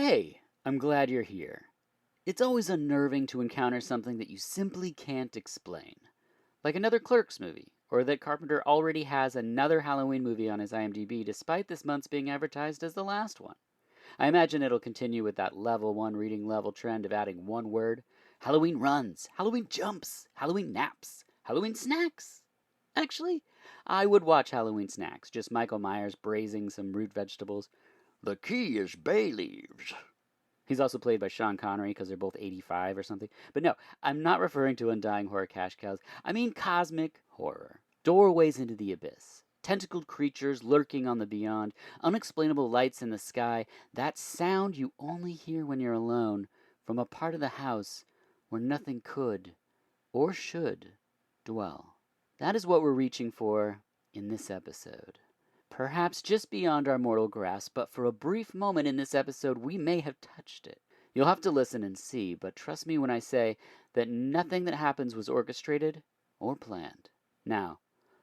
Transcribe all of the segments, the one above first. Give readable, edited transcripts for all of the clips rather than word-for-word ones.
Hey, I'm glad you're here. It's always unnerving to encounter something that you simply can't explain. Like another Clerks movie, or that Carpenter already has another Halloween movie on his IMDb despite this month's being advertised as the last one. I imagine it'll continue with that level 1 reading level trend of adding one word. Halloween runs, Halloween jumps, Halloween naps, Halloween snacks. Actually, I would watch Halloween snacks, just Michael Myers braising some root vegetables. The key is bay leaves. He's also played by Sean Connery because they're both 85 or something. But no, I'm not referring to Undying Horror Cash Cows. I mean cosmic horror. Doorways into the abyss. Tentacled creatures lurking on the beyond. Unexplainable lights in the sky. That sound you only hear when you're alone from a part of the house where nothing could or should dwell. That is what we're reaching for in this episode. Perhaps just beyond our mortal grasp, but for a brief moment in this episode, we may have touched it. You'll have to listen and see, but trust me when I say that nothing that happens was orchestrated or planned. Now,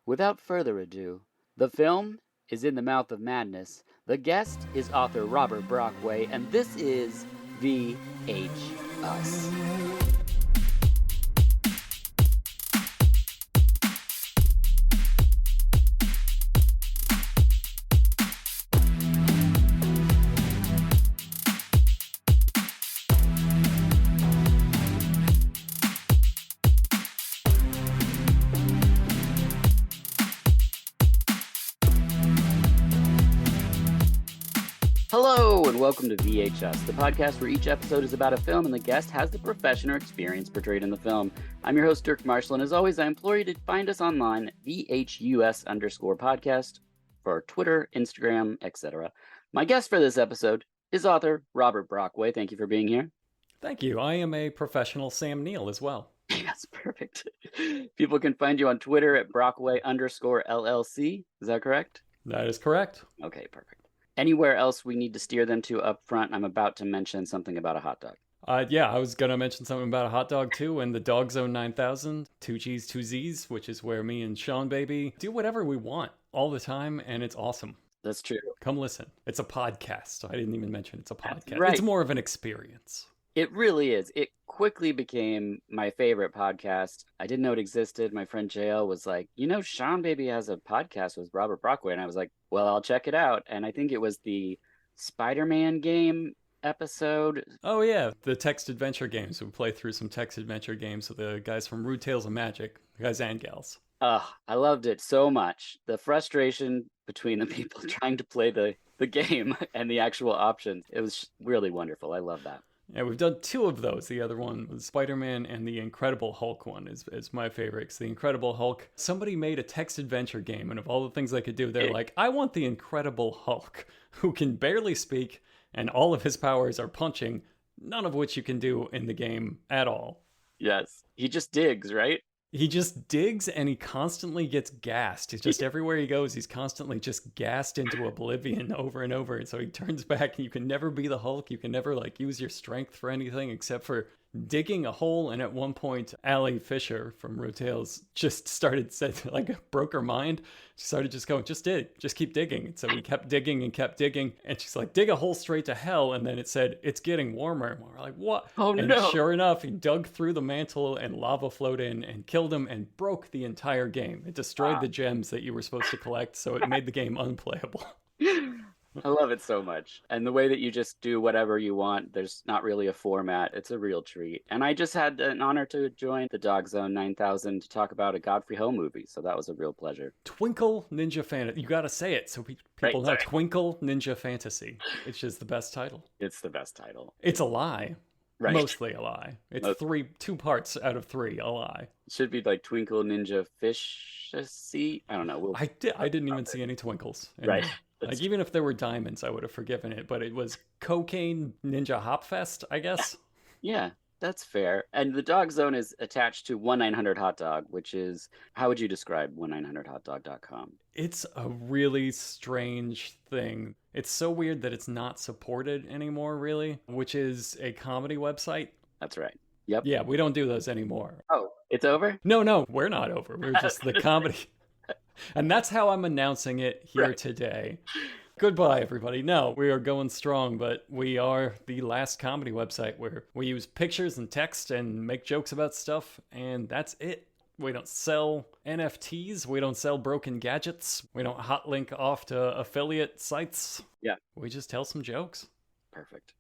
without further ado, the film is In the Mouth of Madness, the guest is author Robert Brockway, and this is VH-Us. Hello, and welcome to VH-Us, the podcast where each episode is about a film and the guest has the profession or experience portrayed in the film. I'm your host, Dirk Marshall, and as always, I implore you to find us online, VHUS_podcast, for Twitter, Instagram, etc. My guest for this episode is author Robert Brockway. Thank you for being here. Thank you. I am a professional Sam Neill as well. That's perfect. People can find you on Twitter at Brockway_LLC. Is that correct? That is correct. Okay, perfect. Anywhere else we need to steer them to up front? I'm about to mention something about a hot dog. Yeah, I was going to mention something about a hot dog too, and the Dog Zone 9000, 2 G's, 2 Z's, which is where me and Sean Baby do whatever we want all the time, and it's awesome. That's true. Come listen. It's a podcast. I didn't even mention it's a podcast. Right. It's more of an experience. It really is. It quickly became my favorite podcast. I didn't know it existed. My friend JL was like, Sean Baby has a podcast with Robert Brockway. And I was like, well, I'll check it out. And I think it was the Spider-Man game episode. Oh, yeah. The text adventure games. We play through some text adventure games with the guys from Rude Tales of Magic, guys and gals. I loved it so much. The frustration between the people trying to play the game and the actual options. It was really wonderful. I love that. Yeah, we've done 2 of those. The other one was Spider-Man, and the Incredible Hulk one is my favorite. Cause the Incredible Hulk, somebody made a text adventure game, and of all the things they could do, they're like, I want the Incredible Hulk, who can barely speak, and all of his powers are punching, none of which you can do in the game at all. Yes, he just digs, right? He just digs, and he constantly gets gassed. He's just everywhere he goes, he's constantly just gassed into oblivion over and over. And so he turns back, and you can never be the Hulk. You can never use your strength for anything except for digging a hole. And at one point, Allie Fisher from Rude Tales just started broke her mind. She started just going, just dig, just keep digging. And so we kept digging and kept digging. And she's like, dig a hole straight to hell. And then it said, it's getting warmer. And we're like, what? Oh, and no. Sure enough, he dug through the mantle and lava flowed in and killed him and broke the entire game. It destroyed the gems that you were supposed to collect. So it made the game unplayable. I love it so much. And the way that you just do whatever you want, there's not really a format. It's a real treat. And I just had an honor to join the Dog Zone 9000 to talk about a Godfrey Ho movie. So that was a real pleasure. Twinkle Ninja Fantasy. You got to say it so people know. Right. Twinkle Ninja Fantasy. It's just the best title. It's the best title. It's a lie. Right. Mostly a lie. It's 2 parts out of 3 a lie. It should be like Twinkle Ninja Fish. I don't know. I didn't even see any twinkles. Right. Even if there were diamonds, I would have forgiven it. But it was Cocaine Ninja Hop Fest, I guess. Yeah, that's fair. And the Dog Zone is attached to 1-900-HOT-DOG, which is, how would you describe 1-900-HOT-DOG.com? It's a really strange thing. It's so weird that it's not supported anymore, really, which is a comedy website. That's right. Yep. Yeah, we don't do those anymore. Oh, it's over? No, we're not over. We're just the comedy. And that's how I'm announcing it here today. Goodbye, everybody. No, we are going strong, but we are the last comedy website where we use pictures and text and make jokes about stuff, and that's it. We don't sell NFTs. We don't sell broken gadgets. We don't hot link off to affiliate sites. Yeah. We just tell some jokes. Perfect.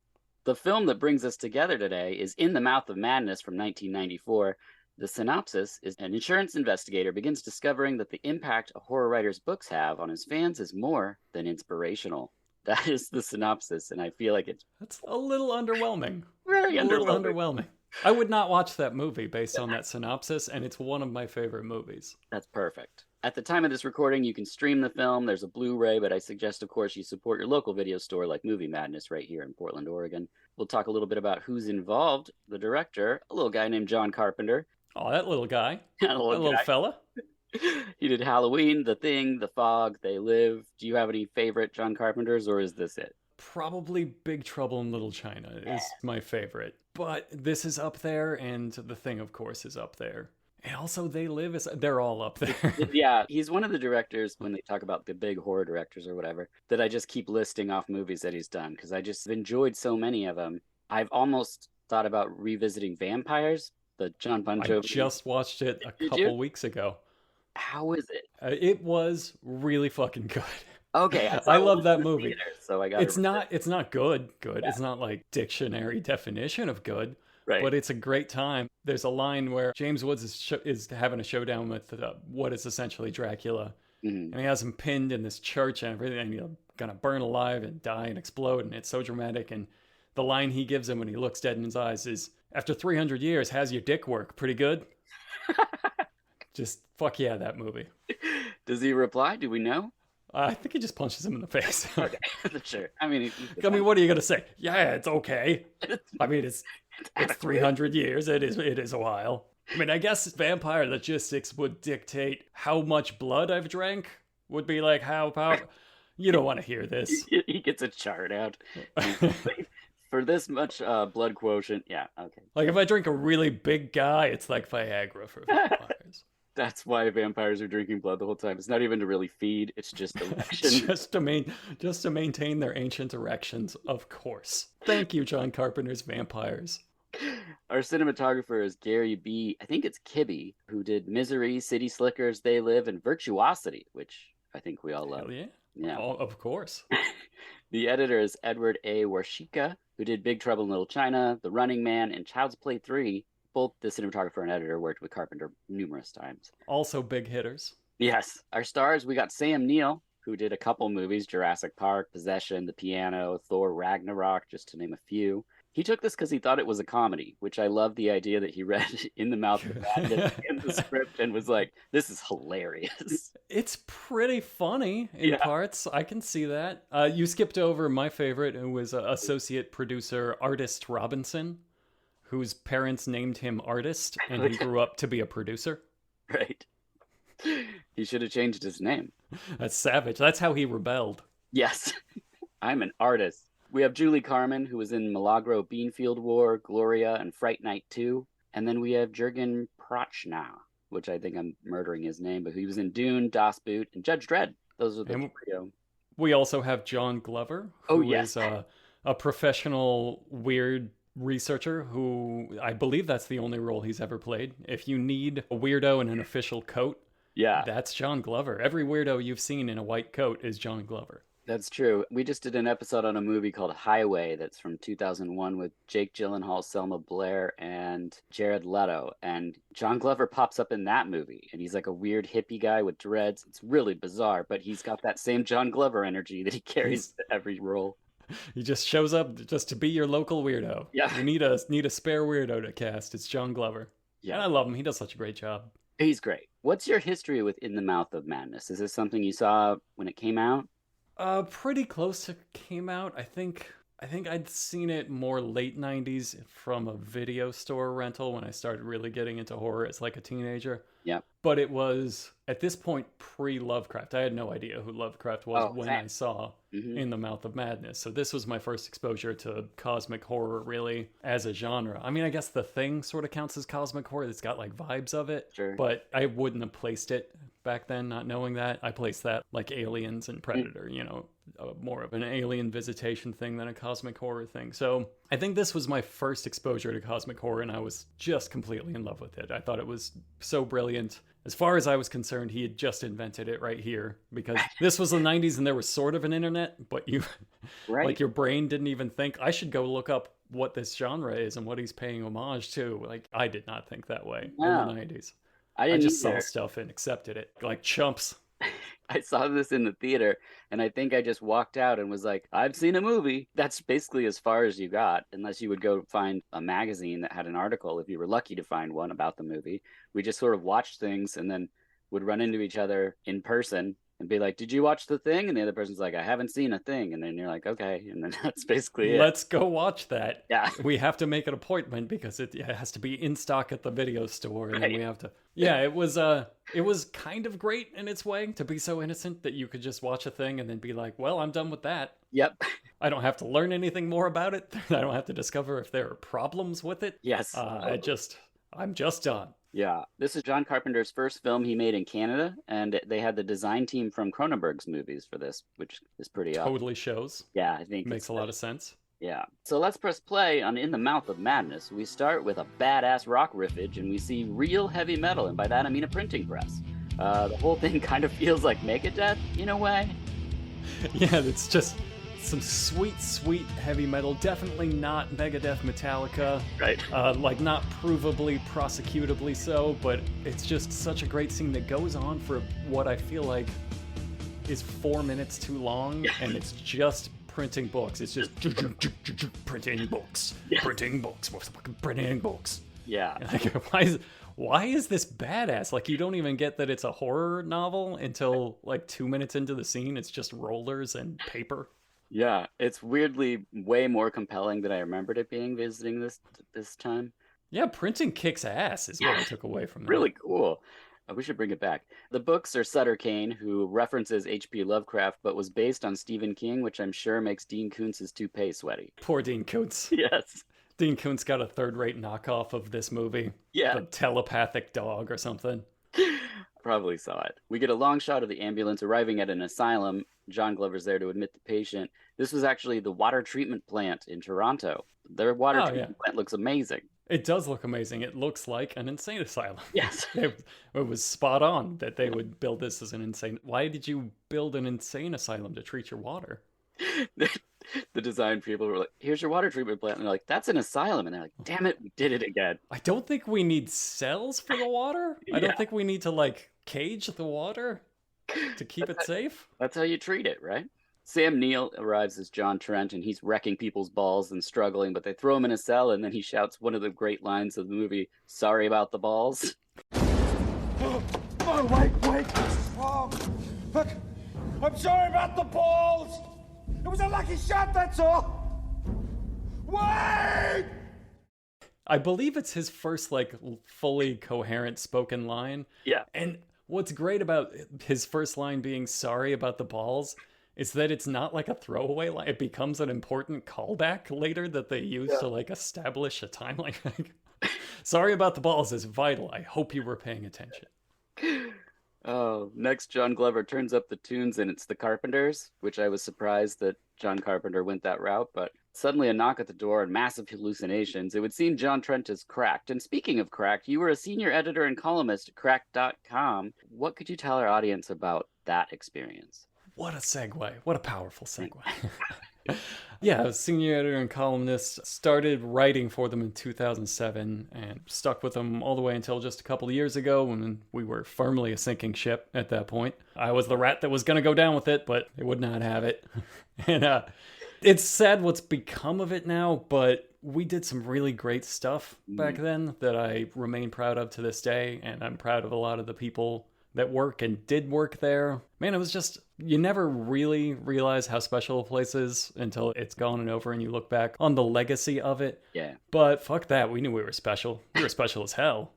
The film that brings us together today is In the Mouth of Madness from 1994. The synopsis is an insurance investigator begins discovering that the impact a horror writer's books have on his fans is more than inspirational. That is the synopsis, and I feel like it's That's a little underwhelming. very A little underwhelming. underwhelming. I would not watch that movie based on that synopsis, and it's one of my favorite movies. That's perfect. At the time of this recording, you can stream the film. There's a Blu-ray, but I suggest, of course, you support your local video store like Movie Madness right here in Portland, Oregon. We'll talk a little bit about who's involved. The director, a little guy named John Carpenter. Oh, that little guy. A That little guy. fella. He did Halloween, The Thing, The Fog, They Live. Do you have any favorite John Carpenters, or is this it? Probably Big Trouble in Little China is my favorite. But this is up there, and The Thing, of course, is up there. And also They Live they're all up there. Yeah, he's one of the directors, when they talk about the big horror directors or whatever, that I just keep listing off movies that he's done, because I just enjoyed so many of them. I've almost thought about revisiting Vampires, the John Bon I Jovi. just watched it a Did couple you? weeks ago. How is it? It was really fucking good. Okay, saw I it love that in the movie. theater, so I got It's not good. Yeah. It's not like dictionary definition of good. right. But it's a great time. There's a line where James Woods is having a showdown with what is essentially Dracula. Mhm. And he has him pinned in this church and everything. And he's going to burn alive and die and explode. And it's so dramatic. And the line he gives him when he looks dead in his eyes is, after 300 years, how's your dick work? Pretty good? Just fuck yeah, that movie. Does he reply? Do we know? I think he just punches him in the face. Okay, sure. I mean, What are you going to say? Yeah, it's okay. I mean, it's 300 years. It is a while. I mean, I guess vampire logistics would dictate how much blood I've drank. Would be like how you don't want to hear this. He gets a chart out. For this much blood quotient, yeah, okay. Like if I drink a really big guy, it's like Viagra for vampires. That's why vampires are drinking blood the whole time. It's not even to really feed, it's just erection. just to maintain their ancient erections, of course. Thank you, John Carpenter's Vampires. Our cinematographer is Gary B. I think it's Kibbe, who did Misery, City Slickers, They Live, and Virtuosity, which I think we all love. Hell yeah. Yeah. Oh, of course. The editor is Edward A. Warshika, who did Big Trouble in Little China, The Running Man, and Child's Play 3. Both the cinematographer and editor worked with Carpenter numerous times. Also big hitters. Yes. Our stars, we got Sam Neill, who did a couple movies, Jurassic Park, Possession, The Piano, Thor Ragnarok, just to name a few. He took this because he thought it was a comedy, which I love the idea that he read In the Mouth of Madness in the script and was like, this is hilarious. It's pretty funny in parts. I can see that. You skipped over my favorite, who was associate producer Artist Robinson, whose parents named him Artist, and he grew up to be a producer. Right. He should have changed his name. That's savage. That's how he rebelled. Yes. I'm an artist. We have Julie Carmen, who was in Milagro Beanfield War, Gloria, and Fright Night 2. And then we have Jürgen Prochnow, which I think I'm murdering his name, but he was in Dune, Das Boot, and Judge Dredd. Those are the trio. We also have John Glover, who is a professional weird researcher who I believe that's the only role he's ever played. If you need a weirdo in an official coat, that's John Glover. Every weirdo you've seen in a white coat is John Glover. That's true. We just did an episode on a movie called Highway that's from 2001 with Jake Gyllenhaal, Selma Blair, and Jared Leto. And John Glover pops up in that movie, and he's like a weird hippie guy with dreads. It's really bizarre, but he's got that same John Glover energy that he carries to every role. He just shows up just to be your local weirdo. Yeah. You need a spare weirdo to cast. It's John Glover. Yeah. And I love him. He does such a great job. He's great. What's your history with In the Mouth of Madness? Is this something you saw when it came out? Pretty close to came out. I think I'd seen it more late 90s from a video store rental when I started really getting into horror as like a teenager. Yeah. But it was, at this point, pre-Lovecraft. I had no idea who Lovecraft was when I saw In the Mouth of Madness. So this was my first exposure to cosmic horror, really, as a genre. I mean, I guess The Thing sort of counts as cosmic horror. It's got, like, vibes of it. Sure. But I wouldn't have placed it back then, not knowing that. I placed that like Aliens and Predator, more of an alien visitation thing than a cosmic horror thing. So I think this was my first exposure to cosmic horror, and I was just completely in love with it. I thought it was so brilliant. As far as I was concerned, he had just invented it right here, because this was the 90s and there was sort of an internet, but you, Right. like, your brain didn't even think, I should go look up what this genre is and what he's paying homage to. Like, I did not think that way in the No, 90s. I I didn't just saw either. stuff and accepted it like chumps. I saw this in the theater, and I think I just walked out and was like, I've seen a movie. That's basically as far as you got, unless you would go find a magazine that had an article, if you were lucky to find one about the movie. We just sort of watched things and then would run into each other in person and be like, Did you watch the thing? And the other person's like, I haven't seen a thing. And then you're like, Okay. And then that's basically it. Let's go watch that. Yeah. We have to make an appointment because it has to be in stock at the video store, and then Right. we have to. Yeah, it was kind of great in its way to be so innocent that you could just watch a thing and then be like, well, I'm done with that. Yep. I don't have to learn anything more about it. I don't have to discover if there are problems with it. Yes. I'm just done. Yeah. This is John Carpenter's first film he made in Canada, and they had the design team from Cronenberg's movies for this, which is pretty awesome. Totally shows. Yeah, I think Makes a lot of sense. Yeah. So let's press play on In the Mouth of Madness. We start with a badass rock riffage, and we see real heavy metal, and by that I mean a printing press. The whole thing kind of feels like Megadeth in a way. Yeah, it's just some sweet, sweet heavy metal. Definitely not Megadeth, Metallica. Right. Like, not provably, prosecutably so, but it's just such a great scene that goes on for what I feel like is 4 minutes too long, and it's just printing books. It's just printing books, Yeah. printing books, printing books. Yeah. Like, why is this badass? Like, you don't even get that it's a horror novel until like 2 minutes into the scene. It's just rollers and paper. Yeah. It's weirdly way more compelling than I remembered it being visiting this time. Yeah, printing kicks ass is what I took away from that. Really cool. We should bring it back. The books are Sutter Kane, who references H.P. Lovecraft, but was based on Stephen King, which I'm sure makes Dean Koontz's toupee sweaty. Poor Dean Koontz. Yes. Dean Koontz got a third-rate knockoff of this movie. Yeah. The telepathic dog or something. Probably saw it. We get a long shot of the ambulance arriving at an asylum. John Glover's there to admit the patient. This was actually the water treatment plant in Toronto. Their water treatment plant looks amazing. It does look amazing. It looks like an insane asylum. Yes. It was spot on that they would build this as an insane... Why did you build an insane asylum to treat your water? The design people were like, here's your water treatment plant. And they're like, that's an asylum. And they're like, damn it, we did it again. I don't think we need cells for the water. I don't think we need to, like, cage the water to keep it safe. That's how you treat it, right? Sam Neill arrives as John Trent, and he's wrecking people's balls and struggling, but they throw him in a cell, and then he shouts one of the great lines of the movie, sorry about the balls. Oh, wait, what's wrong? Look, I'm sorry about the balls. It was a lucky shot, that's all. Wait! I believe it's his first, like, fully coherent spoken line. Yeah. And what's great about his first line being sorry about the balls is that it's not like a throwaway line. It becomes an important callback later that they use to, like, establish a timeline. Sorry about the balls is vital. I hope you were paying attention. Oh, next John Glover turns up the tunes, and it's the Carpenters, which I was surprised that John Carpenter went that route, but suddenly a knock at the door and massive hallucinations. It would seem John Trent is cracked. And speaking of cracked, you were a senior editor and columnist at cracked.com. What could you tell our audience about that experience? What a segue. What a powerful segue. Yeah, I was senior editor and columnist, started writing for them in 2007 and stuck with them all the way until just a couple of years ago when we were firmly a sinking ship at that point. I was the rat that was going to go down with it, but they would not have it. And it's sad what's become of it now, but we did some really great stuff back then that I remain proud of to this day, and I'm proud of a lot of the people that work and did work there. Man, it was just, you never really realize how special a place is until it's gone and over and you look back on the legacy of it. Yeah. But fuck that, we knew we were special. We were special as hell.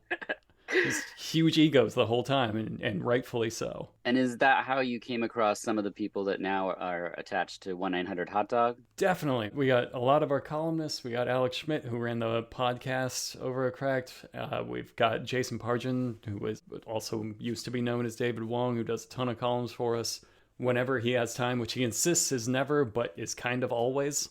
Just huge egos the whole time, and rightfully so. And is that how you came across some of the people that now are attached to 1-900-HOT-DOG? Definitely. We got a lot of our columnists. We got Alex Schmidt, who ran the podcast over at Cracked. We've got Jason Pargin, who was also used to be known as David Wong, who does a ton of columns for us. whenever he has time, which he insists is never, but is kind of always.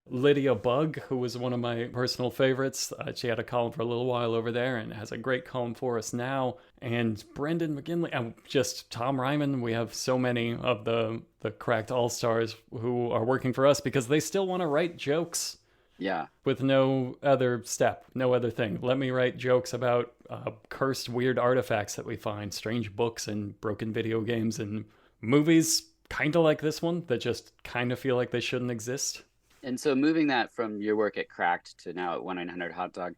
Lydia Bug, who was one of my personal favorites. She had a column for a little while over there and has a great column for us now. And Brendan McGinley, just Tom Ryman. We have so many of the cracked all-stars who are working for us because they still want to write jokes. Yeah. With no other step, no other thing. Let me write jokes about cursed weird artifacts that we find, strange books and broken video games and movies kind of like this one that just kind of feel like they shouldn't exist. And so moving that from your work at Cracked to now at 1-900-HOT-DOG,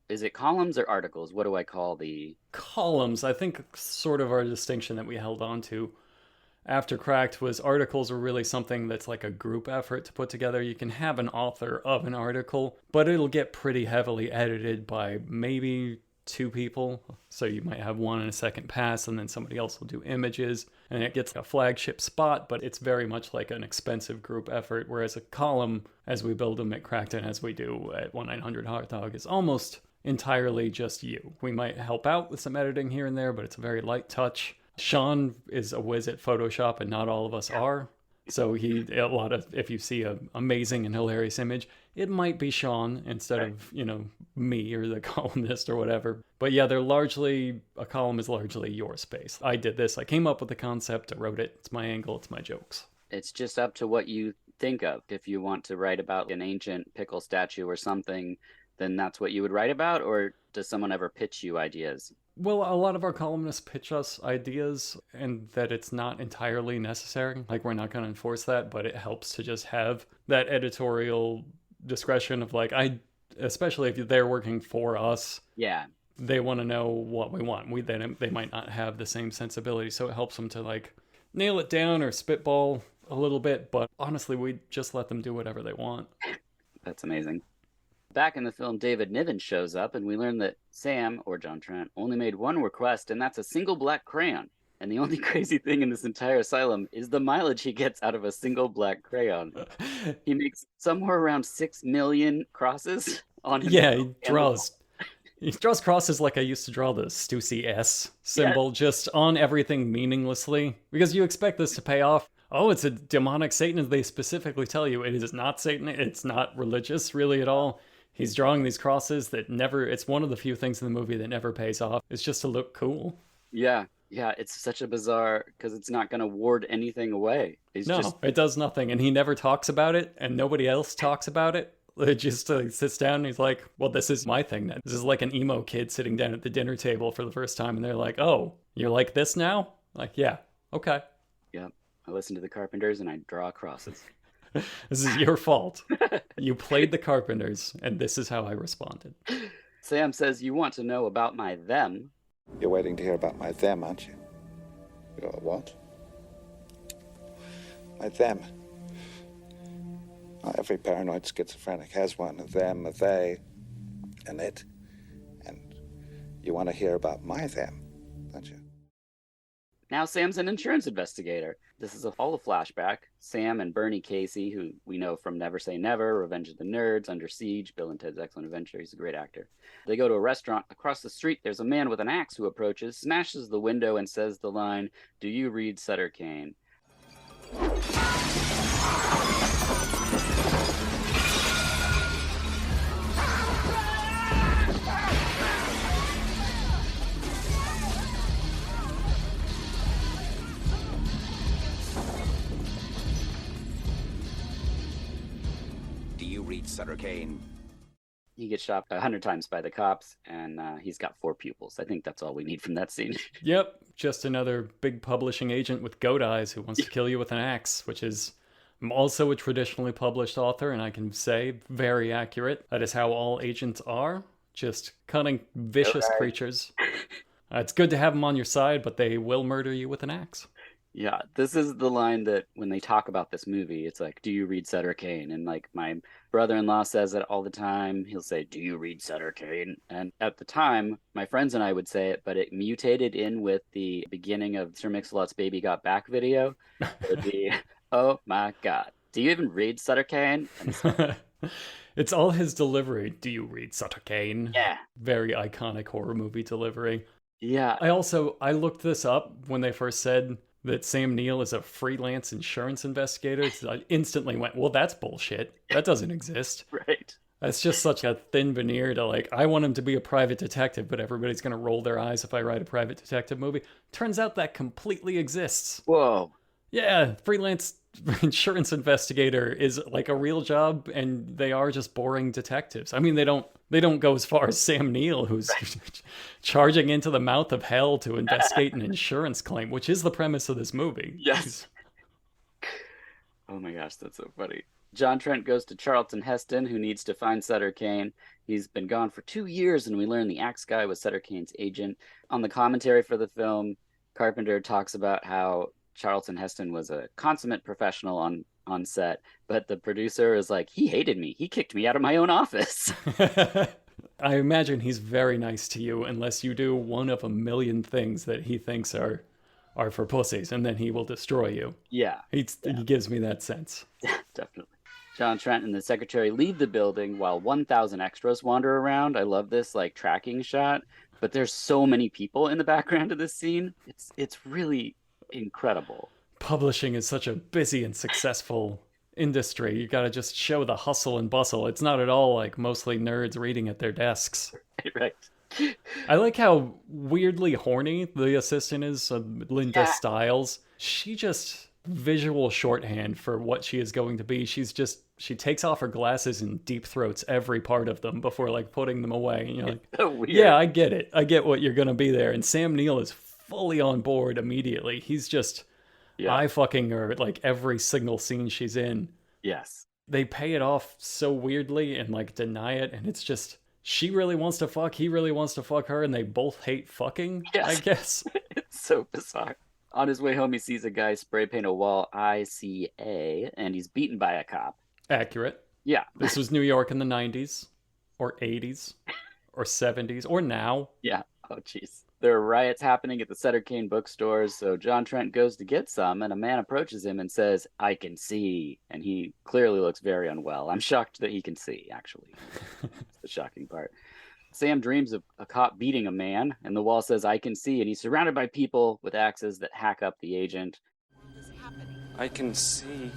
is it columns or articles? What do I call the... Columns, I think sort of our distinction that we held on to after Cracked was articles were really something that's like a group effort to put together. You can have an author of an article, but it'll get pretty heavily edited by maybe 2 people. So you might have one in a second pass and then somebody else will do images and it gets a flagship spot, but it's very much like an expensive group effort. Whereas a column, as we build them at Cracked and as we do at 1-900-HOT-DOG, is almost entirely just you. We might help out with some editing here and there, but it's a very light touch. Sean is a whiz at Photoshop and not all of us are. So if you see an amazing and hilarious image, it might be Sean instead of, me or the columnist or whatever. But yeah, a column is largely your space. I did this. I came up with the concept. I wrote it. It's my angle. It's my jokes. It's just up to what you think of. If you want to write about an ancient pickle statue or something, then that's what you would write about? Or does someone ever pitch you ideas? Well, a lot of our columnists pitch us ideas and that it's not entirely necessary. Like, we're not going to enforce that, but it helps to just have that editorial discretion of especially if they're working for us. Yeah. They want to know what we want. They might not have the same sensibility, so it helps them to nail it down or spitball a little bit, but honestly, we just let them do whatever they want. That's amazing. Back in the film, David Niven shows up, and we learn that Sam, or John Trent, only made one request, and that's a single black crayon. And the only crazy thing in this entire asylum is the mileage he gets out of a single black crayon. He makes somewhere around 6 million crosses on his He draws crosses like I used to draw the Stussy S symbol, just on everything meaninglessly. Because you expect this to pay off. Oh, it's a demonic Satan. They specifically tell you it is not Satan. It's not religious really at all. He's drawing these crosses that it's one of the few things in the movie that never pays off. It's just to look cool. Yeah, it's such a bizarre, because it's not going to ward anything away. It does nothing, and he never talks about it, and nobody else talks about it. It just sits down and he's like, well, this is my thing now. This is like an emo kid sitting down at the dinner table for the first time, and they're like, oh, you're like this now? Like, yeah, okay. Yep, I listen to the Carpenters and I draw crosses. This is your fault. You played the Carpenters, and this is how I responded. Sam says, you want to know about my them. You're waiting to hear about my them, aren't you? Your what? My them. Well, every paranoid schizophrenic has one. A them, a they, an it. And you want to hear about my them, don't you? Now Sam's an insurance investigator. This is all a flashback. Sam and Bernie Casey, who we know from Never Say Never, Revenge of the Nerds, Under Siege, Bill and Ted's Excellent Adventure. He's a great actor. They go to a restaurant. Across the street, there's a man with an axe who approaches, smashes the window, and says the line, "Do you read Sutter Kane?" Read Sutter Kane. He gets shot 100 times by the cops, and he's got 4 pupils. I think that's all we need from that scene. Yep, just another big publishing agent with goat eyes who wants to kill you with an axe, which is also a traditionally published author, and I can say very accurate. That is how all agents are, just cunning, vicious creatures. It's good to have them on your side, but they will murder you with an axe. Yeah, this is the line that when they talk about this movie, it's like, do you read Sutter Kane? And like my brother-in-law says it all the time. He'll say, do you read Sutter Kane? And at the time, my friends and I would say it, but it mutated in with the beginning of Sir Mix-a-Lot's Baby Got Back video. It would be, oh my God, do you even read Sutter Kane? It's all his delivery. Do you read Sutter Kane? Yeah. Very iconic horror movie delivery. Yeah. I looked this up when they first said that Sam Neill is a freelance insurance investigator, I instantly went, well, that's bullshit. That doesn't exist. Right. That's just such a thin veneer to like, I want him to be a private detective, but everybody's going to roll their eyes if I write a private detective movie. Turns out that completely exists. Whoa. Yeah, freelance insurance investigator is like a real job, and they are just boring detectives. I mean, they don't go as far as Sam Neill, who's charging into the mouth of hell to investigate an insurance claim, which is the premise of this movie. Yes. Oh my gosh, that's so funny. John Trent goes to Charlton Heston, who needs to find Sutter Kane. He's been gone for 2 years, and we learn the axe guy was Sutter Kane's agent. On the commentary for the film, Carpenter talks about how Charlton Heston was a consummate professional on set, but the producer is like, he hated me. He kicked me out of my own office. I imagine he's very nice to you unless you do one of a million things that he thinks are for pussies, and then he will destroy you. Yeah. He gives me that sense. Definitely. John Trent and the secretary leave the building while 1,000 extras wander around. I love this like tracking shot, but there's so many people in the background of this scene. It's really incredible. Publishing is such a busy and successful industry. You got to just show the hustle and bustle. It's not at all like mostly nerds reading at their desks. Right. I like how weirdly horny the assistant is, Linda Stiles. She just visual shorthand for what she is going to be. She takes off her glasses and deep throats every part of them before like putting them away. And you're like, So weird. yeah, I get it. I get what you're going to be there. And Sam Neill is fully on board immediately. He's just eye fucking her like every single scene she's in. Yes. They pay it off so weirdly and like deny it. And it's just, she really wants to fuck, he really wants to fuck her, and they both hate fucking, I guess. It's so bizarre. On his way home, he sees a guy spray paint a wall ICA, and he's beaten by a cop. Accurate. Yeah. This was New York in the 90s, or 80s, or 70s, or now. Yeah. Oh, jeez. There are riots happening at the Sutter Kane bookstores, so John Trent goes to get some, and a man approaches him and says, "I can see." And he clearly looks very unwell. I'm shocked that he can see, actually. That's the shocking part. Sam dreams of a cop beating a man, and the wall says, "I can see," and he's surrounded by people with axes that hack up the agent. I can see.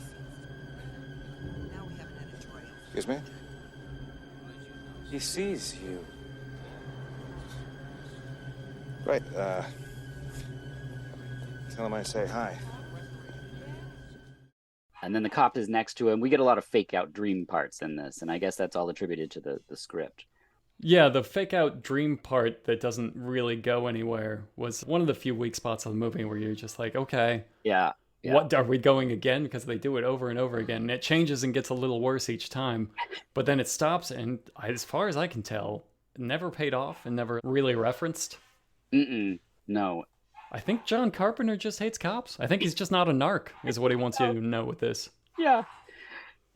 Excuse me? He sees you. Right, tell him I say hi. And then the cop is next to him. We get a lot of fake out dream parts in this, and I guess that's all attributed to the script. Yeah, the fake out dream part that doesn't really go anywhere was one of the few weak spots of the movie where you're just like, okay, Yeah. what are we going again? Because they do it over and over again, and it changes and gets a little worse each time. But then it stops, and as far as I can tell, it never paid off and never really referenced. No. I think John Carpenter just hates cops. I think he's just not a narc, is what he wants you to know with this. Yeah.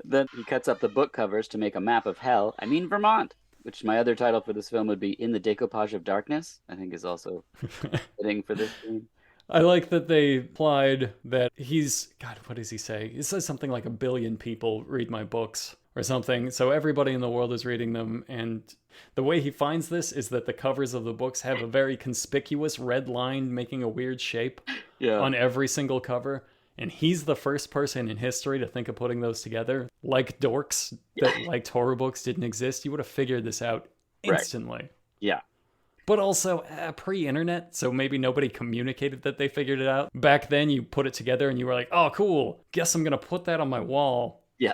Then he cuts up the book covers to make a map of hell. I mean Vermont, which my other title for this film would be In the Decoupage of Darkness, I think is also fitting for this scene. I like that they implied that he's, God, what does he say? He says something like 1 billion people read my books or something. So everybody in the world is reading them. And the way he finds this is that the covers of the books have a very conspicuous red line making a weird shape on every single cover. And he's the first person in history to think of putting those together. Like dorks that liked horror books didn't exist. You would have figured this out instantly. Right. Yeah. But also pre-internet, so maybe nobody communicated that they figured it out. Back then, you put it together and you were like, oh, cool. Guess I'm going to put that on my wall. Yeah.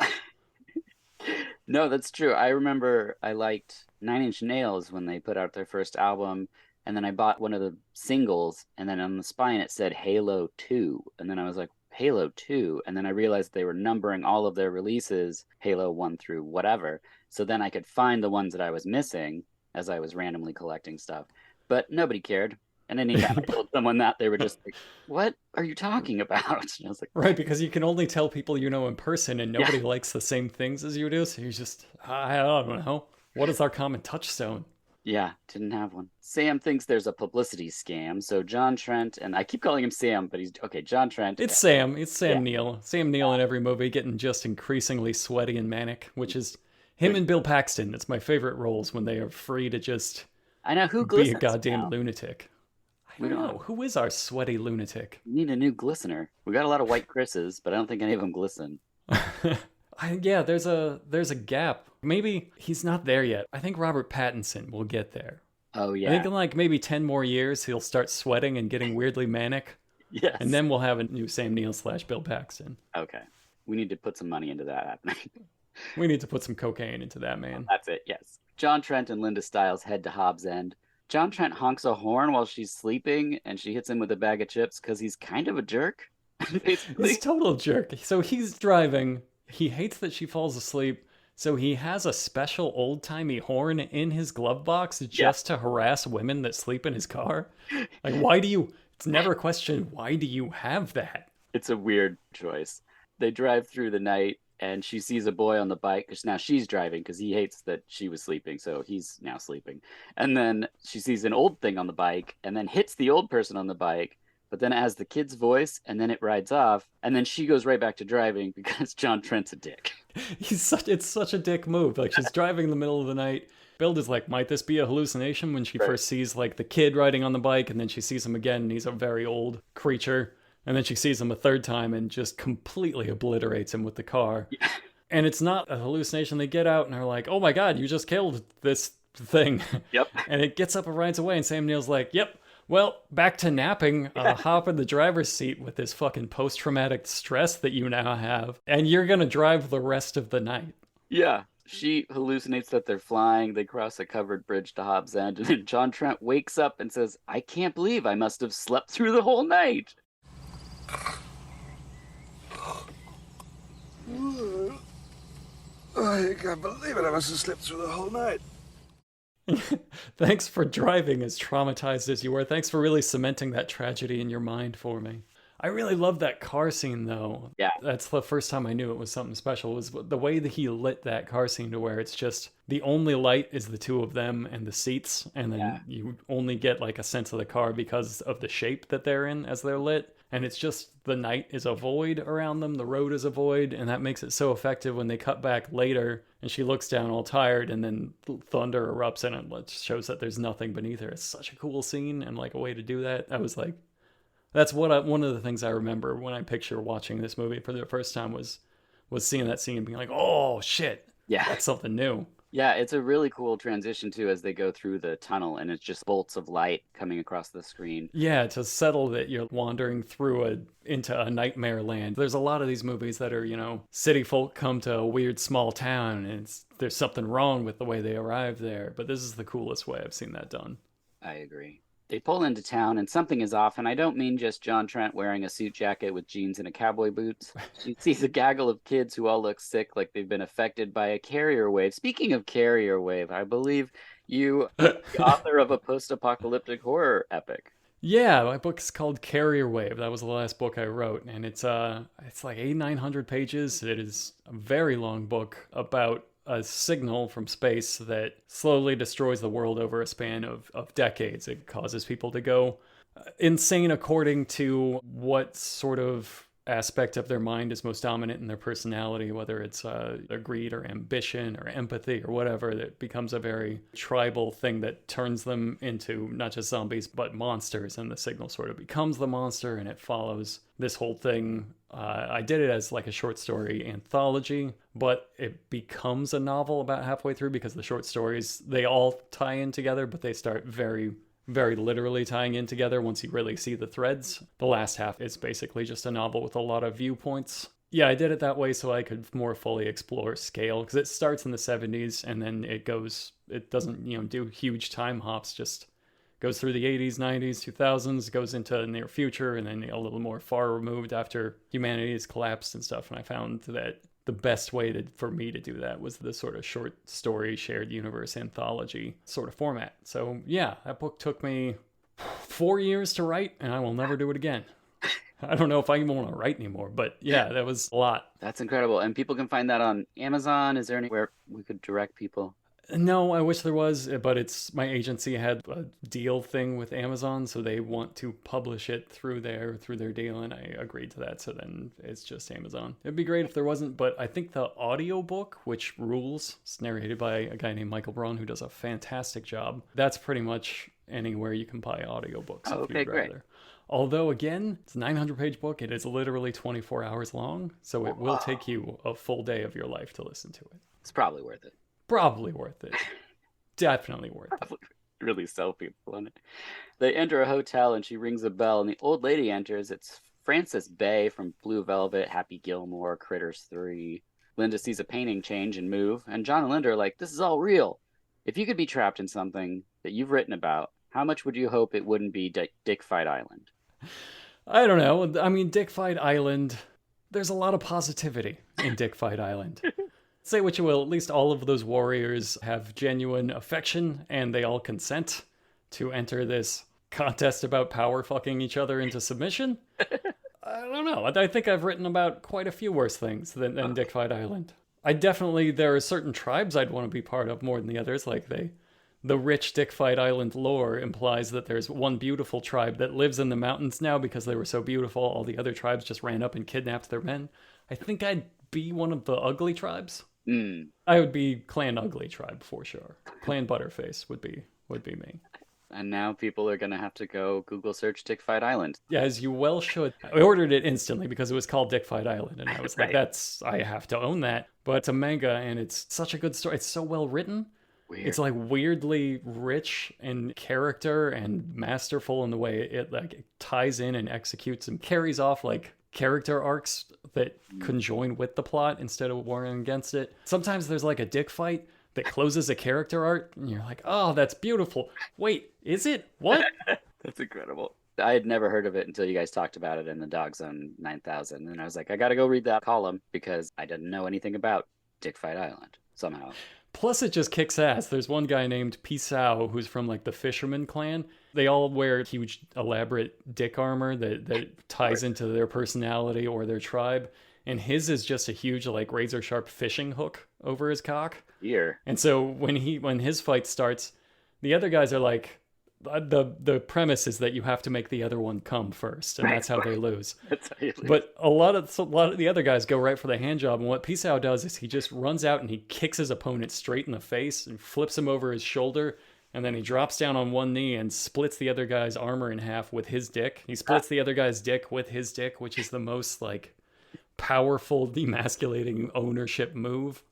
No, that's true. I remember I liked 9 Inch Nails when they put out their first album, and then I bought one of the singles, and then on the spine it said Halo 2. And then I was like, Halo 2? And then I realized they were numbering all of their releases, Halo 1 through whatever. So then I could find the ones that I was missing as I was randomly collecting stuff. But nobody cared. And anytime I told someone that, they were just like, what are you talking about? And I was like, right, because you can only tell people you know in person, and nobody likes the same things as you do. So you're just, I don't know. What is our common touchstone? Yeah, didn't have one. Sam thinks there's a publicity scam. So John Trent, and I keep calling him Sam, but he's, okay, John Trent. It's Sam. It's Sam Neill. Sam Neill in every movie getting just increasingly sweaty and manic, which is him and Bill Paxton. It's my favorite roles when they are free to just I know who be a glistens goddamn now. lunatic. I We don't know. Who is our sweaty lunatic? We need a new glistener. We got a lot of white Chris's, but I don't think any of them glisten. Yeah, there's a gap. Maybe he's not there yet. I think Robert Pattinson will get there. Oh, yeah. I think in like maybe 10 more years, he'll start sweating and getting weirdly manic. Yes. And then we'll have a new Sam Neill / Bill Paxton. Okay. We need to put some money into that happening. We need to put some cocaine into that, man. That's it, yes. John Trent and Linda Stiles head to Hobbs End. John Trent honks a horn while she's sleeping, and she hits him with a bag of chips because he's kind of a jerk. Basically. He's a total jerk. So he's driving. He hates that she falls asleep. So he has a special old-timey horn in his glove box just to harass women that sleep in his car. Like, why do you... It's never a question, why do you have that? It's a weird choice. They drive through the night, and she sees a boy on the bike, because now she's driving, because he hates that she was sleeping, so he's now sleeping. And then she sees an old thing on the bike, and then hits the old person on the bike, but then it has the kid's voice, and then it rides off, and then she goes right back to driving because John Trent's a dick. It's such a dick move. Like, she's driving in the middle of the night. Bill is like, might this be a hallucination, when she first sees like the kid riding on the bike, and then she sees him again, and he's a very old creature, and then she sees him a third time and just completely obliterates him with the car. Yeah. And it's not a hallucination. They get out and are like, oh my god, you just killed this thing. Yep. And it gets up and rides away, and Sam Neill's like, yep, well, back to napping. Hop in the driver's seat with this fucking post-traumatic stress that you now have, and you're gonna drive the rest of the night. Yeah. She hallucinates that they're flying. They cross a covered bridge to Hobbs End, and then John Trent wakes up and says, I can't believe I must have slept through the whole night. I can't believe it. I must have slept through the whole night. Thanks for driving as traumatized as you were. Thanks for really cementing that tragedy in your mind for me. I really love that car scene, though. Yeah. That's the first time I knew it was something special, was the way that he lit that car scene to where it's just the only light is the two of them and the seats, and then you only get like a sense of the car because of the shape that they're in as they're lit. And it's just the night is a void around them, the road is a void, and that makes it so effective when they cut back later and she looks down all tired and then thunder erupts and it shows that there's nothing beneath her. It's such a cool scene and like a way to do that. I was like, that's what one of the things I remember when I picture watching this movie for the first time was seeing that scene and being like, oh shit, yeah, that's something new. Yeah, it's a really cool transition too as they go through the tunnel, and it's just bolts of light coming across the screen. Yeah, to settle that you're wandering through into a nightmare land. There's a lot of these movies that are, city folk come to a weird small town and there's something wrong with the way they arrive there. But this is the coolest way I've seen that done. I agree. They pull into town and something is off, and I don't mean just John Trent wearing a suit jacket with jeans and a cowboy boots. She sees a gaggle of kids who all look sick, like they've been affected by a carrier wave. Speaking of carrier wave, I believe you are the author of a post-apocalyptic horror epic. Yeah, my book is called Carrier Wave. That was the last book I wrote, and it's like 900 pages. It is a very long book about a signal from space that slowly destroys the world over a span of decades. It causes people to go insane according to what sort of aspect of their mind is most dominant in their personality, whether it's their greed or ambition or empathy or whatever. That becomes a very tribal thing that turns them into not just zombies but monsters, and the signal sort of becomes the monster, and it follows this whole thing. I did it as like a short story anthology, but it becomes a novel about halfway through because the short stories, they all tie in together, but they start very, very literally tying in together once you really see the threads. The last half is basically just a novel with a lot of viewpoints. Yeah, I did it that way so I could more fully explore scale, because it starts in the 70s and then it doesn't, do huge time hops, just goes through the 80s, 90s, 2000s, goes into the near future, and then a little more far removed after humanity has collapsed and stuff. And I found that the best way for me to do that was the sort of short story, shared universe anthology sort of format. So yeah, that book took me 4 years to write, and I will never do it again. I don't know if I even want to write anymore, but yeah, that was a lot. That's incredible. And people can find that on Amazon. Is there anywhere we could direct people? No, I wish there was, but it's my agency had a deal thing with Amazon, so they want to publish it through their deal, and I agreed to that. So then it's just Amazon. It'd be great if there wasn't, but I think the audiobook, which rules, it's narrated by a guy named Michael Braun who does a fantastic job. That's pretty much anywhere you can buy audiobooks if okay, you'd great. rather. Although again, it's a 900-page book. It is literally 24 hours long, so it will take you a full day of your life to listen to it. It's probably worth it. Probably worth it. Definitely worth it. Probably really sell people on it. They enter a hotel and she rings a bell and the old lady enters. It's Frances Bay from Blue Velvet, Happy Gilmore, Critters 3. Linda sees a painting change and move, and John and Linda are like, this is all real. If you could be trapped in something that you've written about, how much would you hope it wouldn't be Dick Fight Island? I don't know. I mean, Dick Fight Island, there's a lot of positivity in Dick Fight Island. Say what you will, at least all of those warriors have genuine affection, and they all consent to enter this contest about power fucking each other into submission. I don't know. I think I've written about quite a few worse things than Dick Fight Island. There are certain tribes I'd want to be part of more than the others. Like the rich Dick Fight Island lore implies that there's one beautiful tribe that lives in the mountains now because they were so beautiful. All the other tribes just ran up and kidnapped their men. I think I'd be one of the ugly tribes. I would be Clan Ugly Tribe for sure. Clan Butterface would be me. And now people are going to have to go Google search Dick Fight Island. Yeah, as you well should. I ordered it instantly because it was called Dick Fight Island, and I was like, I have to own that. But it's a manga, and it's such a good story. It's so well written. Weird. It's like weirdly rich in character and masterful in the way it like ties in and executes and carries off like character arcs that conjoin with the plot instead of warring against it. Sometimes there's like a dick fight that closes a character arc and you're like, oh, that's beautiful. Wait, is it? What? That's incredible. I had never heard of it until you guys talked about it in the Dog Zone 9000. And I was like, I got to go read that column because I didn't know anything about Dick Fight Island somehow. Plus, it just kicks ass. There's one guy named Pisao who's from like the Fisherman clan. They all wear huge, elaborate dick armor that ties into their personality or their tribe. And his is just a huge, like, razor sharp fishing hook over his cock. Here. And so when his fight starts, the other guys are like, the premise is that you have to make the other one come first, and that's how they lose. That's how you lose. But a lot of the other guys go right for the hand job, and what Pisao does is he just runs out and he kicks his opponent straight in the face and flips him over his shoulder, and then he drops down on one knee and splits the other guy's armor in half with his dick. He splits the other guy's dick with his dick, which is the most like powerful demasculating ownership move.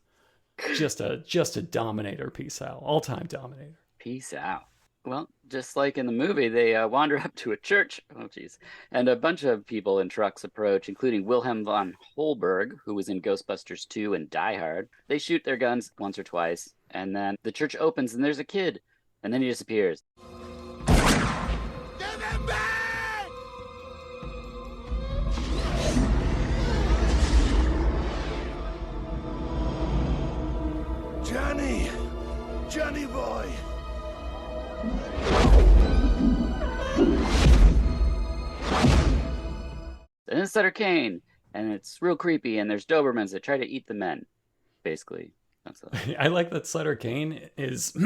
Just a dominator, Pisao, all-time dominator. Peace out. Well, just like in the movie, they wander up to a church. Oh, jeez. And a bunch of people in trucks approach, including Wilhelm von Holberg, who was in Ghostbusters 2 and Die Hard. They shoot their guns once or twice, and then the church opens and there's a kid, and then he disappears. Give him back! Johnny boy! And it's Sutter Kane, and it's real creepy, and there's Dobermans that try to eat the men, basically. That's I like that Sutter Kane is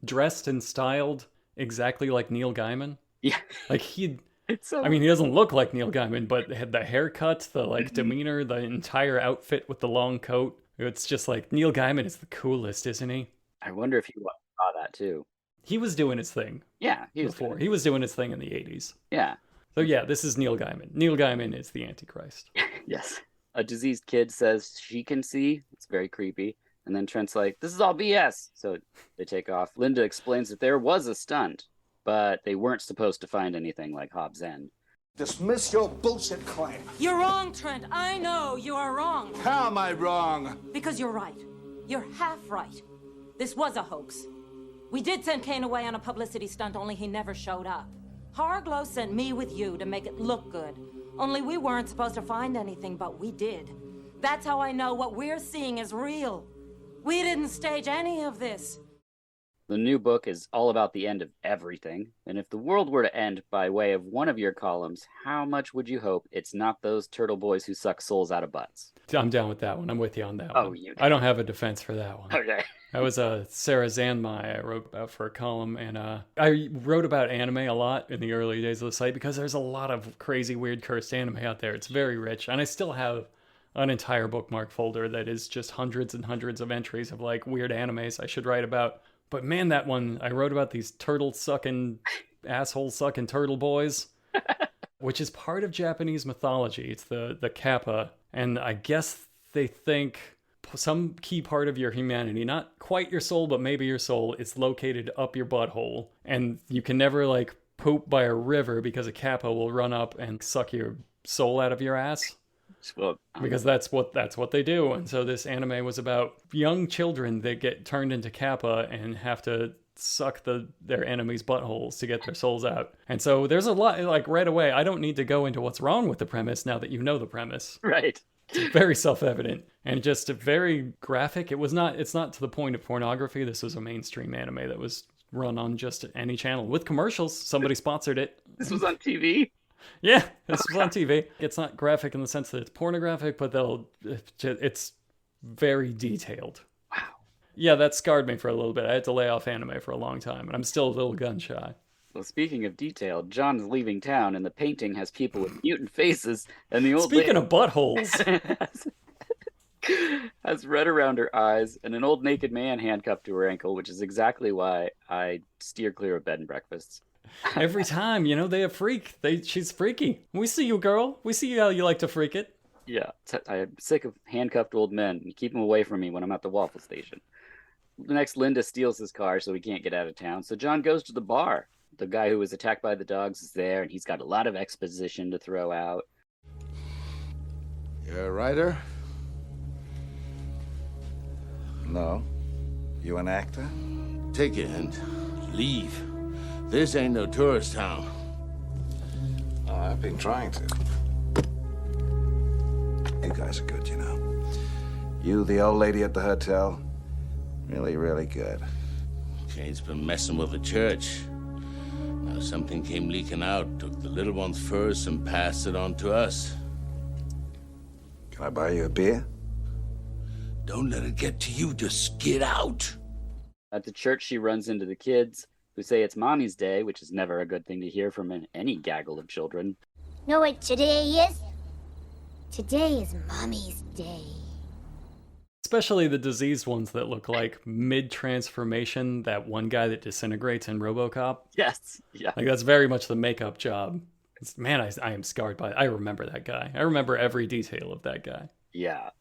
dressed and styled exactly like Neil Gaiman. Yeah. Like he doesn't look like Neil Gaiman, but had the haircut, the like demeanor, the entire outfit with the long coat. It's just like Neil Gaiman is the coolest, isn't he? I wonder if you saw that too. He was doing his thing. Yeah, he was before. He was doing his thing in the 80s. Yeah. So yeah, this is Neil Gaiman. Neil Gaiman is the Antichrist. Yes. A diseased kid says she can see. It's very creepy. And then Trent's like, this is all BS. So they take off. Linda explains that there was a stunt, but they weren't supposed to find anything like Hobbs' End. Dismiss your bullshit claim. You're wrong, Trent. I know you are wrong. How am I wrong? Because you're right. You're half right. This was a hoax. We did send Kane away on a publicity stunt, only he never showed up. Harglow sent me with you to make it look good. Only we weren't supposed to find anything, but we did. That's how I know what we're seeing is real. We didn't stage any of this. The new book is all about the end of everything, and if the world were to end by way of one of your columns, how much would you hope it's not those turtle boys who suck souls out of butts? I'm down with that one. I'm with you on that Oh, one. you I don't have a defense for that one. Okay. That was Sarah Zanmai I wrote about for a column, and I wrote about anime a lot in the early days of the site because there's a lot of crazy, weird, cursed anime out there. It's very rich, and I still have an entire bookmark folder that is just hundreds and hundreds of entries of like weird animes I should write about. But man, that one, I wrote about these turtle-sucking, asshole-sucking turtle boys, which is part of Japanese mythology. It's the kappa, and I guess they think some key part of your humanity, not quite your soul, but maybe your soul, is located up your butthole, and you can never like poop by a river because a kappa will run up and suck your soul out of your ass. Well, Because that's what they do. And so this anime was about young children that get turned into kappa and have to suck their enemies' buttholes to get their souls out. And so there's a lot, like right away, I don't need to go into what's wrong with the premise now that you know the premise. right. It's very self-evident and just very graphic. It's not to the point of pornography. This was a mainstream anime that was run on just any channel with commercials. Somebody sponsored it. This was on TV? Yeah, this was on TV. It's not graphic in the sense that it's pornographic, but it's very detailed. Wow. Yeah, that scarred me for a little bit. I had to lay off anime for a long time, and I'm still a little gun shy. Well, speaking of detail, John's leaving town, and the painting has people with mutant faces, and the old Speaking of buttholes, has red around her eyes, and an old naked man handcuffed to her ankle, which is exactly why I steer clear of bed and breakfasts. every time, they a freak. She's freaky. We see you, girl. We see how you like to freak it. Yeah, I'm sick of handcuffed old men. You keep them away from me when I'm at the waffle station. Next, Linda steals his car so he can't get out of town, so John goes to the bar. The guy who was attacked by the dogs is there, and he's got a lot of exposition to throw out. You're a writer? No. You an actor? Take a hint. Leave. This ain't no tourist town. Oh, I've been trying to. You guys are good, you know. You, the old lady at the hotel, really, really good. Kane's been messing with the church. Now something came leaking out, took the little ones first and passed it on to us. Can I buy you a beer? Don't let it get to you, just get out. At the church, she runs into the kids, who say it's Mommy's Day, which is never a good thing to hear from any gaggle of children. Know what today is? Today is Mommy's Day. Especially the diseased ones that look like mid-transformation, that one guy that disintegrates in RoboCop. Yes, yeah. Like, that's very much the makeup job. Man, I am scarred by it. I remember that guy. I remember every detail of that guy. Yeah.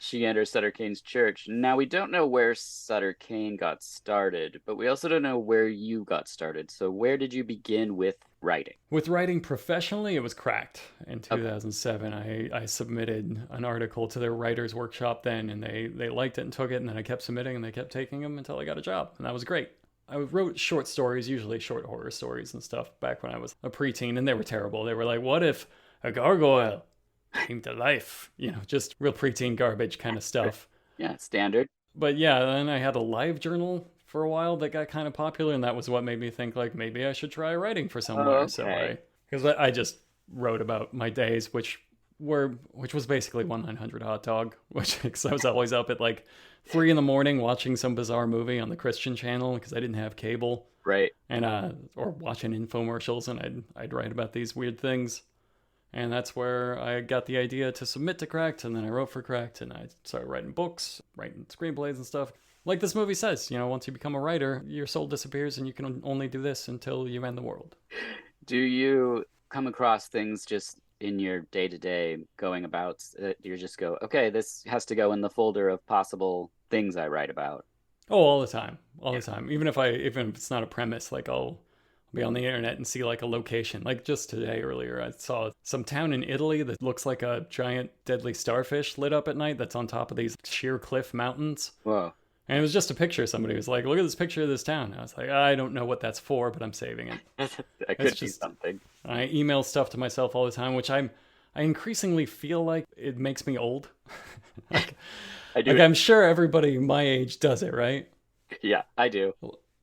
She enters Sutter Kane's church. Now, we don't know where Sutter Kane got started, but we also don't know where you got started. So where did you begin with writing? With writing professionally, it was Cracked. In 2007, I submitted an article to their writer's workshop then, and they liked it and took it, and then I kept submitting, and they kept taking them until I got a job, and that was great. I wrote short stories, usually short horror stories and stuff, back when I was a preteen, and they were terrible. They were like, what if a gargoyle came to life? Just real preteen garbage kind of stuff. Yeah, standard. But yeah, then I had a live journal for a while that got kind of popular, and that was what made me think, like, maybe I should try writing for somewhere. Okay. So because I just wrote about my days, which was basically 1-900 Hot Dog, because I was always up at like 3 a.m. watching some bizarre movie on the Christian channel because I didn't have cable. Right. And or watching infomercials, and I'd write about these weird things. And that's where I got the idea to submit to Cracked, and then I wrote for Cracked, and I started writing books, writing screenplays and stuff. Like this movie says, once you become a writer, your soul disappears and you can only do this until you end the world. Do you come across things just in your day-to-day going about, you just go, okay, this has to go in the folder of possible things I write about? Oh, all the time. All the time. Even if it's not a premise, like I'll be on the internet and see like a location. Like just today earlier, I saw some town in Italy that looks like a giant deadly starfish lit up at night that's on top of these sheer cliff mountains. Whoa. And it was just a picture. Somebody was like, look at this picture of this town. I was like, I don't know what that's for, but I'm saving it. That could be something. I email stuff to myself all the time, which I increasingly feel like it makes me old. I do. I'm sure everybody my age does it, right? Yeah, I do.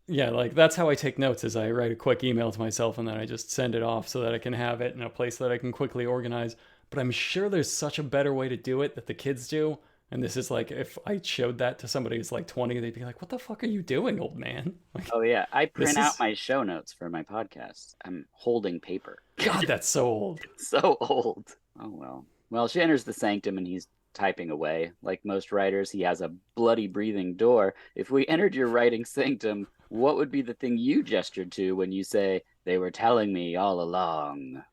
Yeah, like that's how I take notes is I write a quick email to myself and then I just send it off so that I can have it in a place that I can quickly organize. But I'm sure there's such a better way to do it that the kids do. And this is like, if I showed that to somebody who's like 20, they'd be like, what the fuck are you doing, old man? Like, Oh yeah, I this print out is, my show notes for my podcast. I'm holding paper. God, that's so old. So old. Oh well. Well, she enters the sanctum and he's typing away. Like most writers, he has a bloody breathing door. If we entered your writing sanctum, what would be the thing you gestured to when you say, they were telling me all along?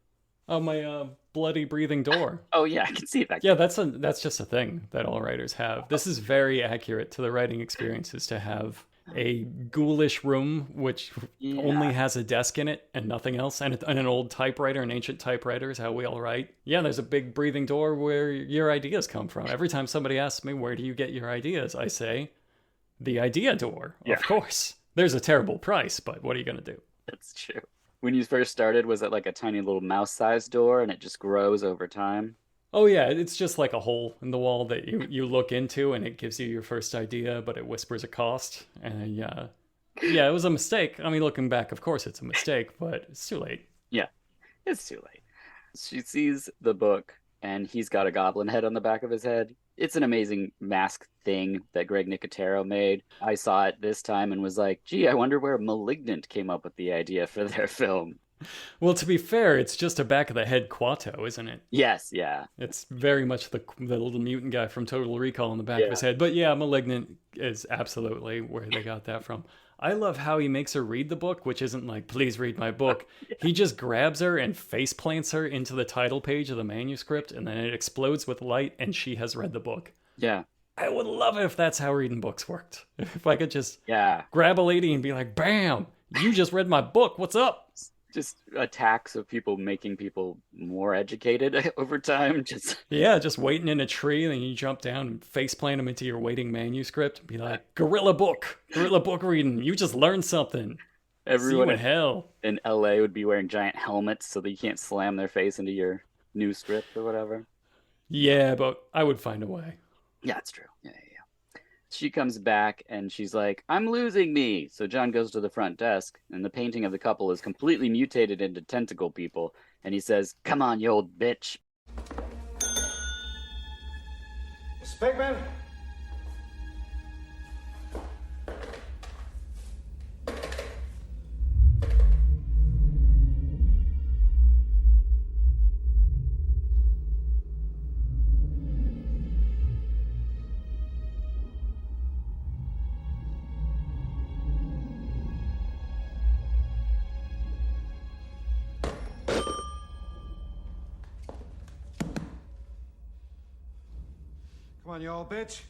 Oh, my bloody breathing door. Oh yeah, I can see that. Yeah, that's just a thing that all writers have. This is very accurate to the writing experience, is to have a ghoulish room which only has a desk in it and nothing else, and an old typewriter, an ancient typewriter is how we all write. Yeah, there's a big breathing door where your ideas come from. Every time somebody asks me, where do you get your ideas? I say, the idea door, of course. There's a terrible price, but what are you going to do? That's true. When you first started, was it like a tiny little mouse-sized door and it just grows over time? Oh yeah, it's just like a hole in the wall that you look into and it gives you your first idea, but it whispers a cost. And yeah, it was a mistake. I mean, looking back, of course it's a mistake, but it's too late. Yeah, it's too late. She sees the book and he's got a goblin head on the back of his head. It's an amazing mask thing that Greg Nicotero made. I saw it this time and was like, gee, I wonder where Malignant came up with the idea for their film. Well, to be fair, it's just a back of the head Quato, isn't it? Yes, yeah. It's very much the little mutant guy from Total Recall on the back of his head. But yeah, Malignant is absolutely where they got that from. I love how he makes her read the book, which isn't like, please read my book. He just grabs her and face plants her into the title page of the manuscript, and then it explodes with light, and she has read the book. Yeah. I would love it if that's how reading books worked. If I could just grab a lady and be like, bam, you just read my book. What's up? Just attacks of people making people more educated over time. Just waiting in a tree, and then you jump down and face plant them into your waiting manuscript and be like, gorilla book reading. You just learned something. Everyone in hell in LA would be wearing giant helmets so that you can't slam their face into your new script or whatever. Yeah, but I would find a way. Yeah, it's true. Yeah. She comes back and she's like, I'm losing me. So John goes to the front desk and the painting of the couple is completely mutated into tentacle people. And he says, come on, you old bitch. Spigman? Come on, you old bitch.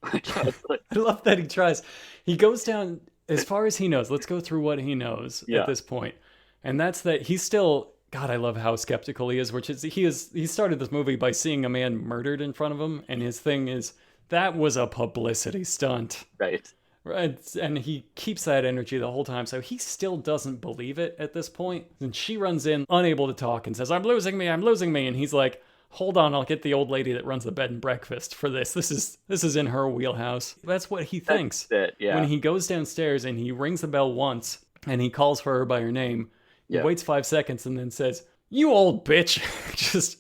I love that he tries. He goes down as far as he knows. Let's go through what he knows at this point. And that's that he's still, God, I love how skeptical he is, which is he started this movie by seeing a man murdered in front of him. And his thing is, that was a publicity stunt. Right. And he keeps that energy the whole time. So he still doesn't believe it at this point. And she runs in, unable to talk, and says, I'm losing me. And he's like, hold on, I'll get the old lady that runs the bed and breakfast for this. This is in her wheelhouse. That's what he thinks. That's it, yeah. When he goes downstairs and he rings the bell once and he calls for her by her name, he waits 5 seconds and then says, you old bitch. Just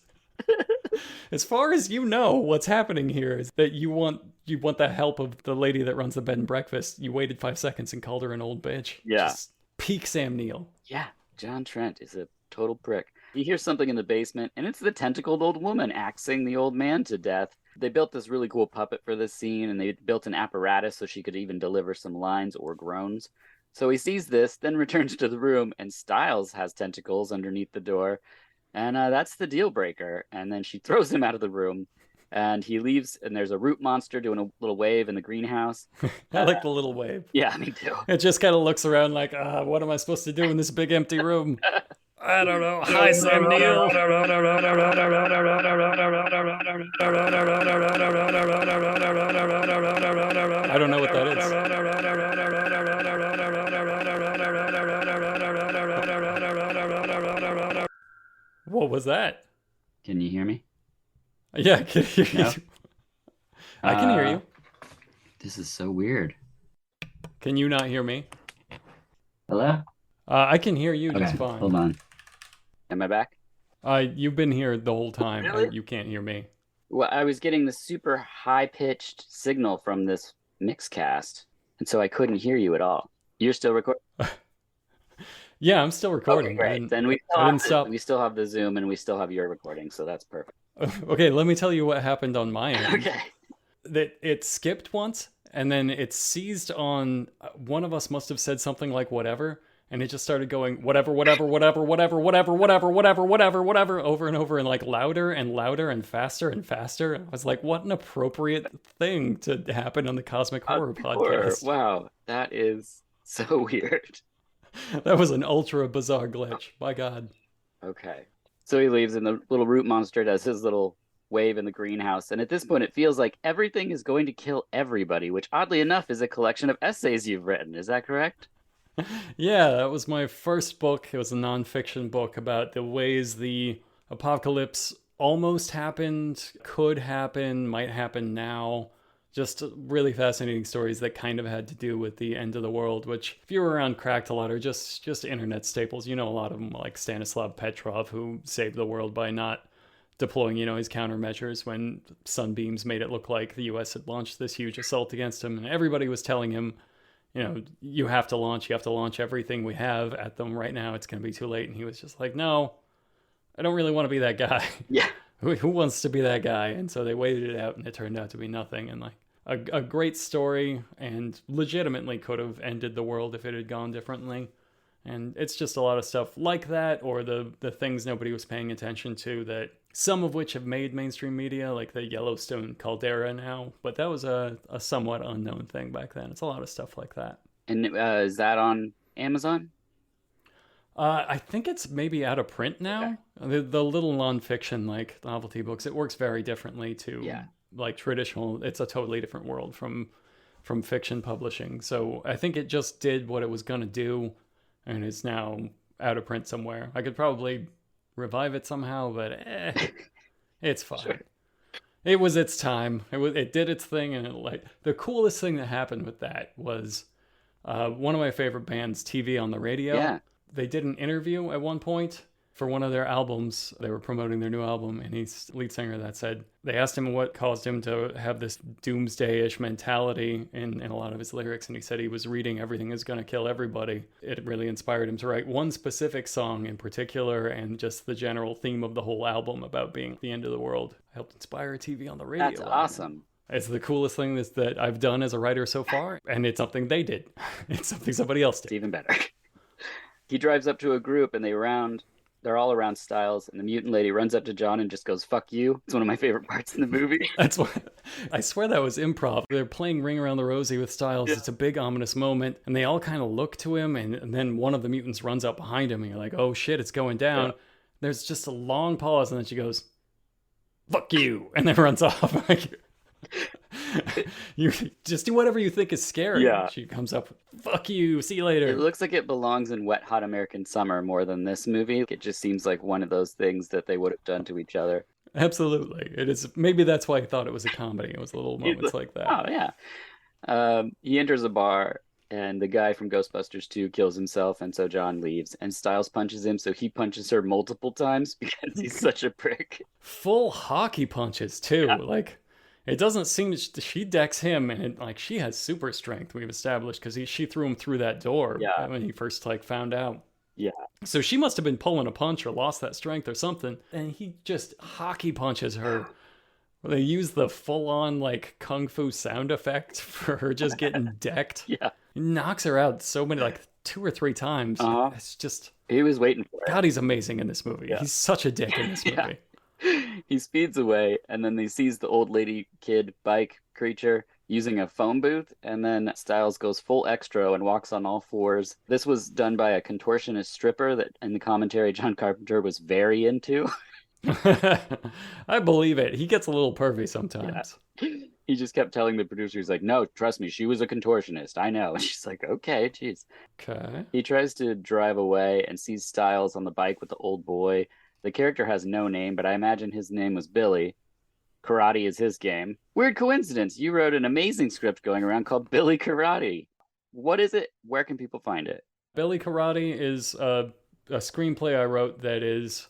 as far as you know, what's happening here is that you want the help of the lady that runs the bed and breakfast. You waited 5 seconds and called her an old bitch. Yeah. Just peak Sam Neill. Yeah. John Trent is a total prick. He hears something in the basement, and it's the tentacled old woman axing the old man to death. They built this really cool puppet for this scene, and they built an apparatus so she could even deliver some lines or groans. So he sees this, then returns to the room, and Styles has tentacles underneath the door. And that's the deal breaker. And then she throws him out of the room, and he leaves, and there's a root monster doing a little wave in the greenhouse. I like the little wave. Yeah, me too. It just kind of looks around like, what am I supposed to do in this big empty room? I don't know. Hi, Sam Neill. I don't know what that is. What was that? Can you hear me? Yeah, I can hear you. No? I can hear you. This is so weird. Can you not hear me? Hello? I can hear you Okay, just fine. hold on. Am I back? You've been here the whole time. Really? You can't hear me. Well, I was getting the super high-pitched signal from this mixcast, and so I couldn't hear you at all. You're still recording? Yeah, I'm still recording. Okay, great. Then we I didn't stop. we still have the Zoom, and we still have your recording, so that's perfect. Okay, let me tell you what happened on my end. Okay. That it skipped once, and then it seized on one of us must have said something like whatever, and it just started going whatever, whatever, whatever, whatever, whatever, whatever, whatever, whatever, whatever, over and over, and like louder and louder and faster and faster. I was like, what an appropriate thing to happen on the Cosmic Horror podcast. Wow, that is so weird. That was an ultra bizarre glitch. My God. Okay. So he leaves, and the little root monster does his little wave in the greenhouse. And at this point, it feels like everything is going to kill everybody, which oddly enough is a collection of essays you've written. Is that correct? Yeah, that was my first book. It was a nonfiction book about the ways the apocalypse almost happened, could happen, might happen now. Just really fascinating stories that kind of had to do with the end of the world, which, if you were around Cracked a lot, are just internet staples. You know a lot of them, like Stanislav Petrov, who saved the world by not deploying, his countermeasures when sunbeams made it look like the U.S. had launched this huge assault against him. And everybody was telling him, you have to launch everything we have at them right now. It's going to be too late. And he was just like, no, I don't really want to be that guy. Yeah. Who wants to be that guy? And so they waited it out, and it turned out to be nothing. And like a great story, and legitimately could have ended the world if it had gone differently. And it's just a lot of stuff like that, or the things nobody was paying attention to, that some of which have made mainstream media, like the Yellowstone caldera now. But that was a somewhat unknown thing back then. It's a lot of stuff like that. And is that on Amazon? I think it's maybe out of print now. Okay. The little nonfiction, like novelty books, it works very differently to like traditional. It's a totally different world from fiction publishing. So I think it just did what it was going to do, and is now out of print somewhere. I could probably revive it somehow, but it's fine. Sure. It was its time. It did its thing, and the coolest thing that happened with that was one of my favorite bands, TV on the Radio. Yeah. They did an interview at one point for one of their albums. They were promoting their new album, and he's the lead singer that said, they asked him what caused him to have this doomsday-ish mentality in a lot of his lyrics, and he said he was reading Everything Is Gonna Kill Everybody. It really inspired him to write one specific song in particular, and just the general theme of the whole album about being the end of the world helped inspire TV on the Radio. That's awesome. It's the coolest thing that I've done as a writer so far, and it's something they did. It's something somebody else did. It's even better. He drives up to a group, and they're all around Styles, and the mutant lady runs up to John and just goes, "Fuck you." It's one of my favorite parts in the movie. That's what I swear that was improv. They're playing Ring Around the Rosie with Styles. Yeah. It's a big ominous moment, and they all kind of look to him, and then one of the mutants runs up behind him, and you're like, oh shit, it's going down. Yeah. There's just a long pause, and then she goes, "Fuck you," and then runs off. You just do whatever you think is scary. Yeah. She comes up, "Fuck you, see you later." It looks like it belongs in Wet Hot American Summer more than this movie. It just seems like one of those things that they would have done to each other. Absolutely. It is. Maybe that's why I thought it was a comedy. It was little moments like that. Oh, yeah. He enters a bar, and the guy from Ghostbusters 2 kills himself, and so John leaves, and Styles punches him, so he punches her multiple times because he's such a prick. Full hockey punches, too. Yeah. It doesn't seem she decks him, and she has super strength, we've established, because she threw him through that door when he first found out. Yeah. So she must have been pulling a punch or lost that strength or something, and he just hockey punches her. They use the full-on kung fu sound effect for her just getting decked. Yeah. He knocks her out so many, 2 or 3 times. Uh-huh. It's just... He was waiting for it. God, he's amazing in this movie. Yeah. He's such a dick in this movie. He speeds away, and then he sees the old lady kid bike creature using a phone booth, and then Styles goes full extra and walks on all fours. This was done by a contortionist stripper that, in the commentary, John Carpenter was very into. I believe it. He gets a little pervy sometimes. Yeah. He just kept telling the producer, he's like, "No, trust me, she was a contortionist. I know." And she's like, "Okay, jeez." Okay. He tries to drive away and sees Styles on the bike with the old boy. The character has no name, but I imagine his name was Billy. Karate is his game. Weird coincidence. You wrote an amazing script going around called Billy Karate. What is it? Where can people find it? Billy Karate is a screenplay I wrote that is,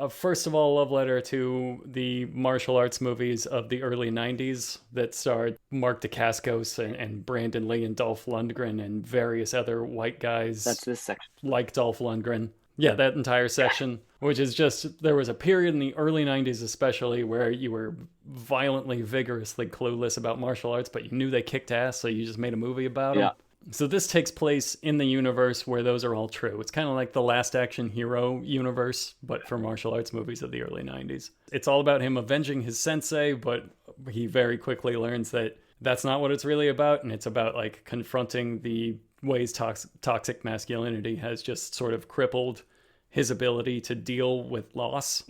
first of all, a love letter to the martial arts movies of the early 90s that starred Mark Dacascos and Brandon Lee and Dolph Lundgren and various other white guys. That's this section. Like Dolph Lundgren. Yeah, that entire section, which is just, there was a period in the early 90s especially where you were violently, vigorously clueless about martial arts, but you knew they kicked ass, so you just made a movie about them. So this takes place in the universe where those are all true. It's kind of like the Last Action Hero universe, but for martial arts movies of the early 90s. It's all about him avenging his sensei, but he very quickly learns that that's not what it's really about, and it's about like confronting the ways toxic masculinity has just sort of crippled his ability to deal with loss.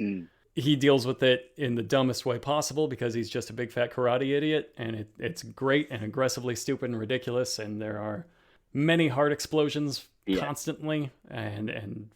He deals with it in the dumbest way possible because he's just a big fat karate idiot, and it's great and aggressively stupid and ridiculous, and there are many heart explosions constantly, and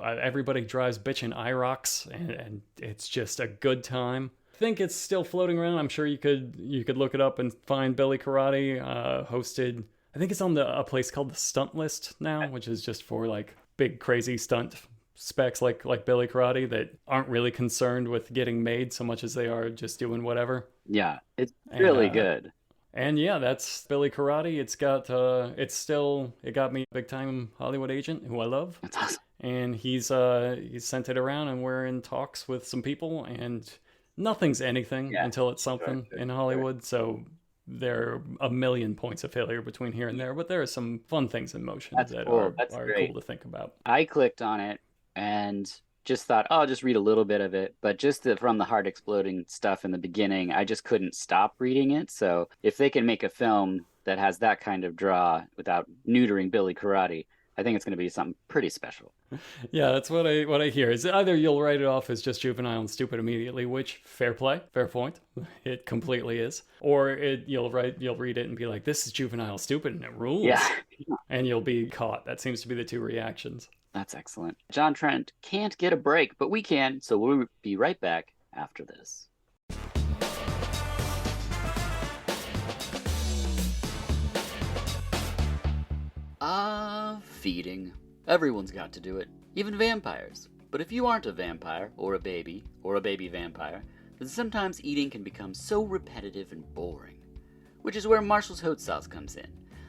everybody drives bitchin' IROCs, and it's just a good time. I think it's still floating around. I'm sure you could look it up and find Billy Karate hosted. I think it's on a place called the Stunt List now, which is just for like big crazy stunt specs like Billy Karate that aren't really concerned with getting made so much as they are just doing whatever. Yeah, it's really good. And yeah, that's Billy Karate. It's got it got me a big time Hollywood agent who I love. That's awesome. And he's sent it around, and we're in talks with some people, and nothing's anything until it's something in Hollywood. So there are a million points of failure between here and there, but there are some fun things in motion that are cool to think about. I clicked on it and just thought, oh, I'll just read a little bit of it. But just from the heart exploding stuff in the beginning, I just couldn't stop reading it. So if they can make a film that has that kind of draw without neutering Billy Karate, I think it's going to be something pretty special. Yeah, that's what I hear. Is either you'll write it off as just juvenile and stupid immediately, which fair play, fair point, it completely is, or you'll read it and be like, this is juvenile stupid and it rules. Yeah. And you'll be caught. That seems to be the two reactions. That's excellent. John Trent can't get a break, but we can, so we'll be right back after this. Feeding. Everyone's got to do it, even vampires. But if you aren't a vampire, or a baby vampire, then sometimes eating can become so repetitive and boring. Which is where Marshall's Hot Sauce comes in.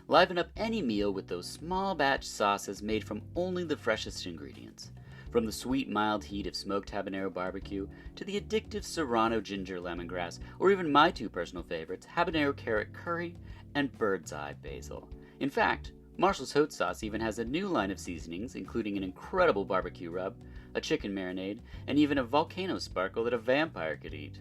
Liven up any meal with those small batch sauces made from only the freshest ingredients. From the sweet, mild heat of smoked habanero barbecue to the addictive serrano ginger lemongrass, or even my two personal favorites, habanero carrot curry and bird's eye basil. In fact, Marshall's Hot Sauce even has a new line of seasonings, including an incredible barbecue rub, a chicken marinade, and even a volcano sparkle that a vampire could eat.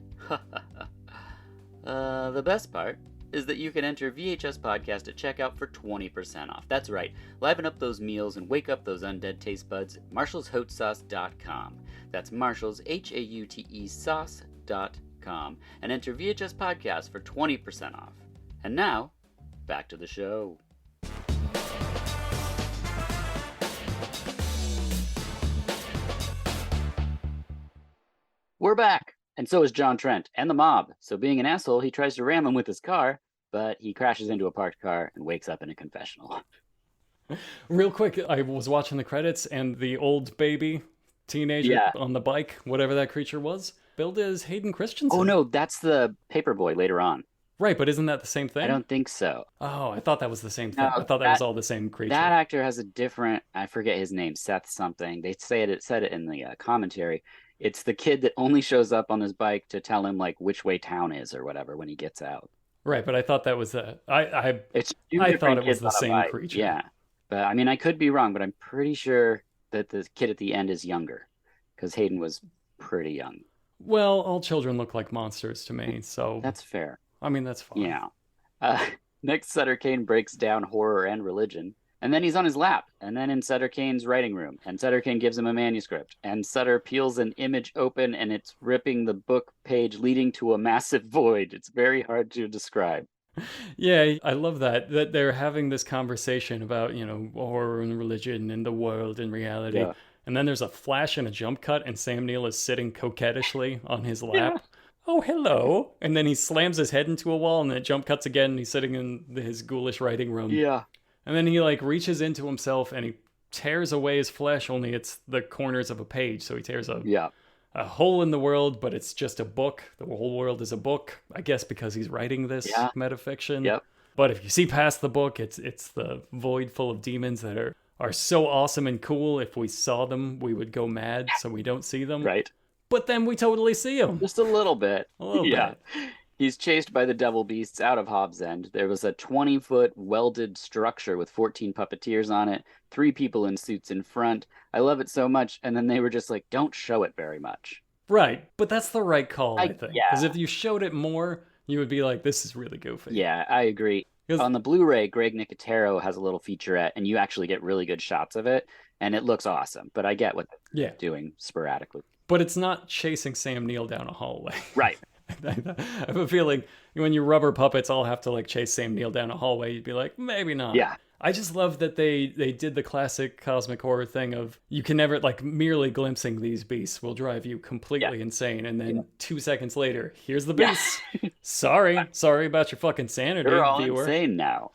The best part is that you can enter VHS Podcast at checkout for 20% off. That's right, liven up those meals and wake up those undead taste buds at marshallshotsauce.com. That's Marshall's, HAUTE sauce.com. And enter VHS Podcast for 20% off. And now, back to the show. We're back, and so is John Trent and the mob. So being an asshole, he tries to ram him with his car, but he crashes into a parked car and wakes up in a confessional. Real quick, I was watching the credits, and the old baby teenager on the bike, whatever that creature was, billed as Hayden Christensen. Oh no, that's the Paperboy later on. Right, but isn't that the same thing? I don't think so. Oh, I thought that was the same thing. I thought that was all the same creature. That actor has a different, I forget his name, Seth something. They said it in the commentary. It's the kid that only shows up on his bike to tell him like which way town is or whatever when he gets out. Right, but I thought that was I thought it was the same creature. Yeah, but I mean I could be wrong, but I'm pretty sure that the kid at the end is younger because Hayden was pretty young. Well, all children look like monsters to me, so that's fair. I mean that's fine. Yeah. Next, Sutter Kane breaks down horror and religion. And then he's on his lap, and then in Sutter Kane's writing room, and Sutter Kane gives him a manuscript, and Sutter peels an image open, and it's ripping the book page, leading to a massive void. It's very hard to describe. Yeah, I love that they're having this conversation about, horror and religion and the world and reality. Yeah. And then there's a flash and a jump cut, and Sam Neill is sitting coquettishly on his lap. Yeah. Oh, hello. And then he slams his head into a wall, and then it jump cuts again, and he's sitting in his ghoulish writing room. Yeah. And then he like reaches into himself and he tears away his flesh, only it's the corners of a page. So he tears a hole in the world, but it's just a book. The whole world is a book, I guess, because he's writing this metafiction. Yep. But if you see past the book, it's the void full of demons that are so awesome and cool. If we saw them, we would go mad, so we don't see them. Right. But then we totally see them. Just a little bit. A little yeah. bit. He's chased by the devil beasts out of Hobbs End. There was a 20-foot welded structure with 14 puppeteers on it, 3 people in suits in front. I love it so much. And then they were just like, don't show it very much. Right. But that's the right call, I think. Yeah. Because if you showed it more, you would be like, this is really goofy. Yeah, I agree. On the Blu-ray, Greg Nicotero has a little featurette, and you actually get really good shots of it, and it looks awesome. But I get what they're doing sporadically. But it's not chasing Sam Neill down a hallway. Right. I have a feeling when your rubber puppets all have to like chase Sam Neill down a hallway, you'd be like, maybe not. Yeah. I just love that they did the classic cosmic horror thing of you can never, like, merely glimpsing these beasts will drive you completely insane. And then 2 seconds later, here's the beasts. Sorry about your fucking sanity, You're all viewer. insane now.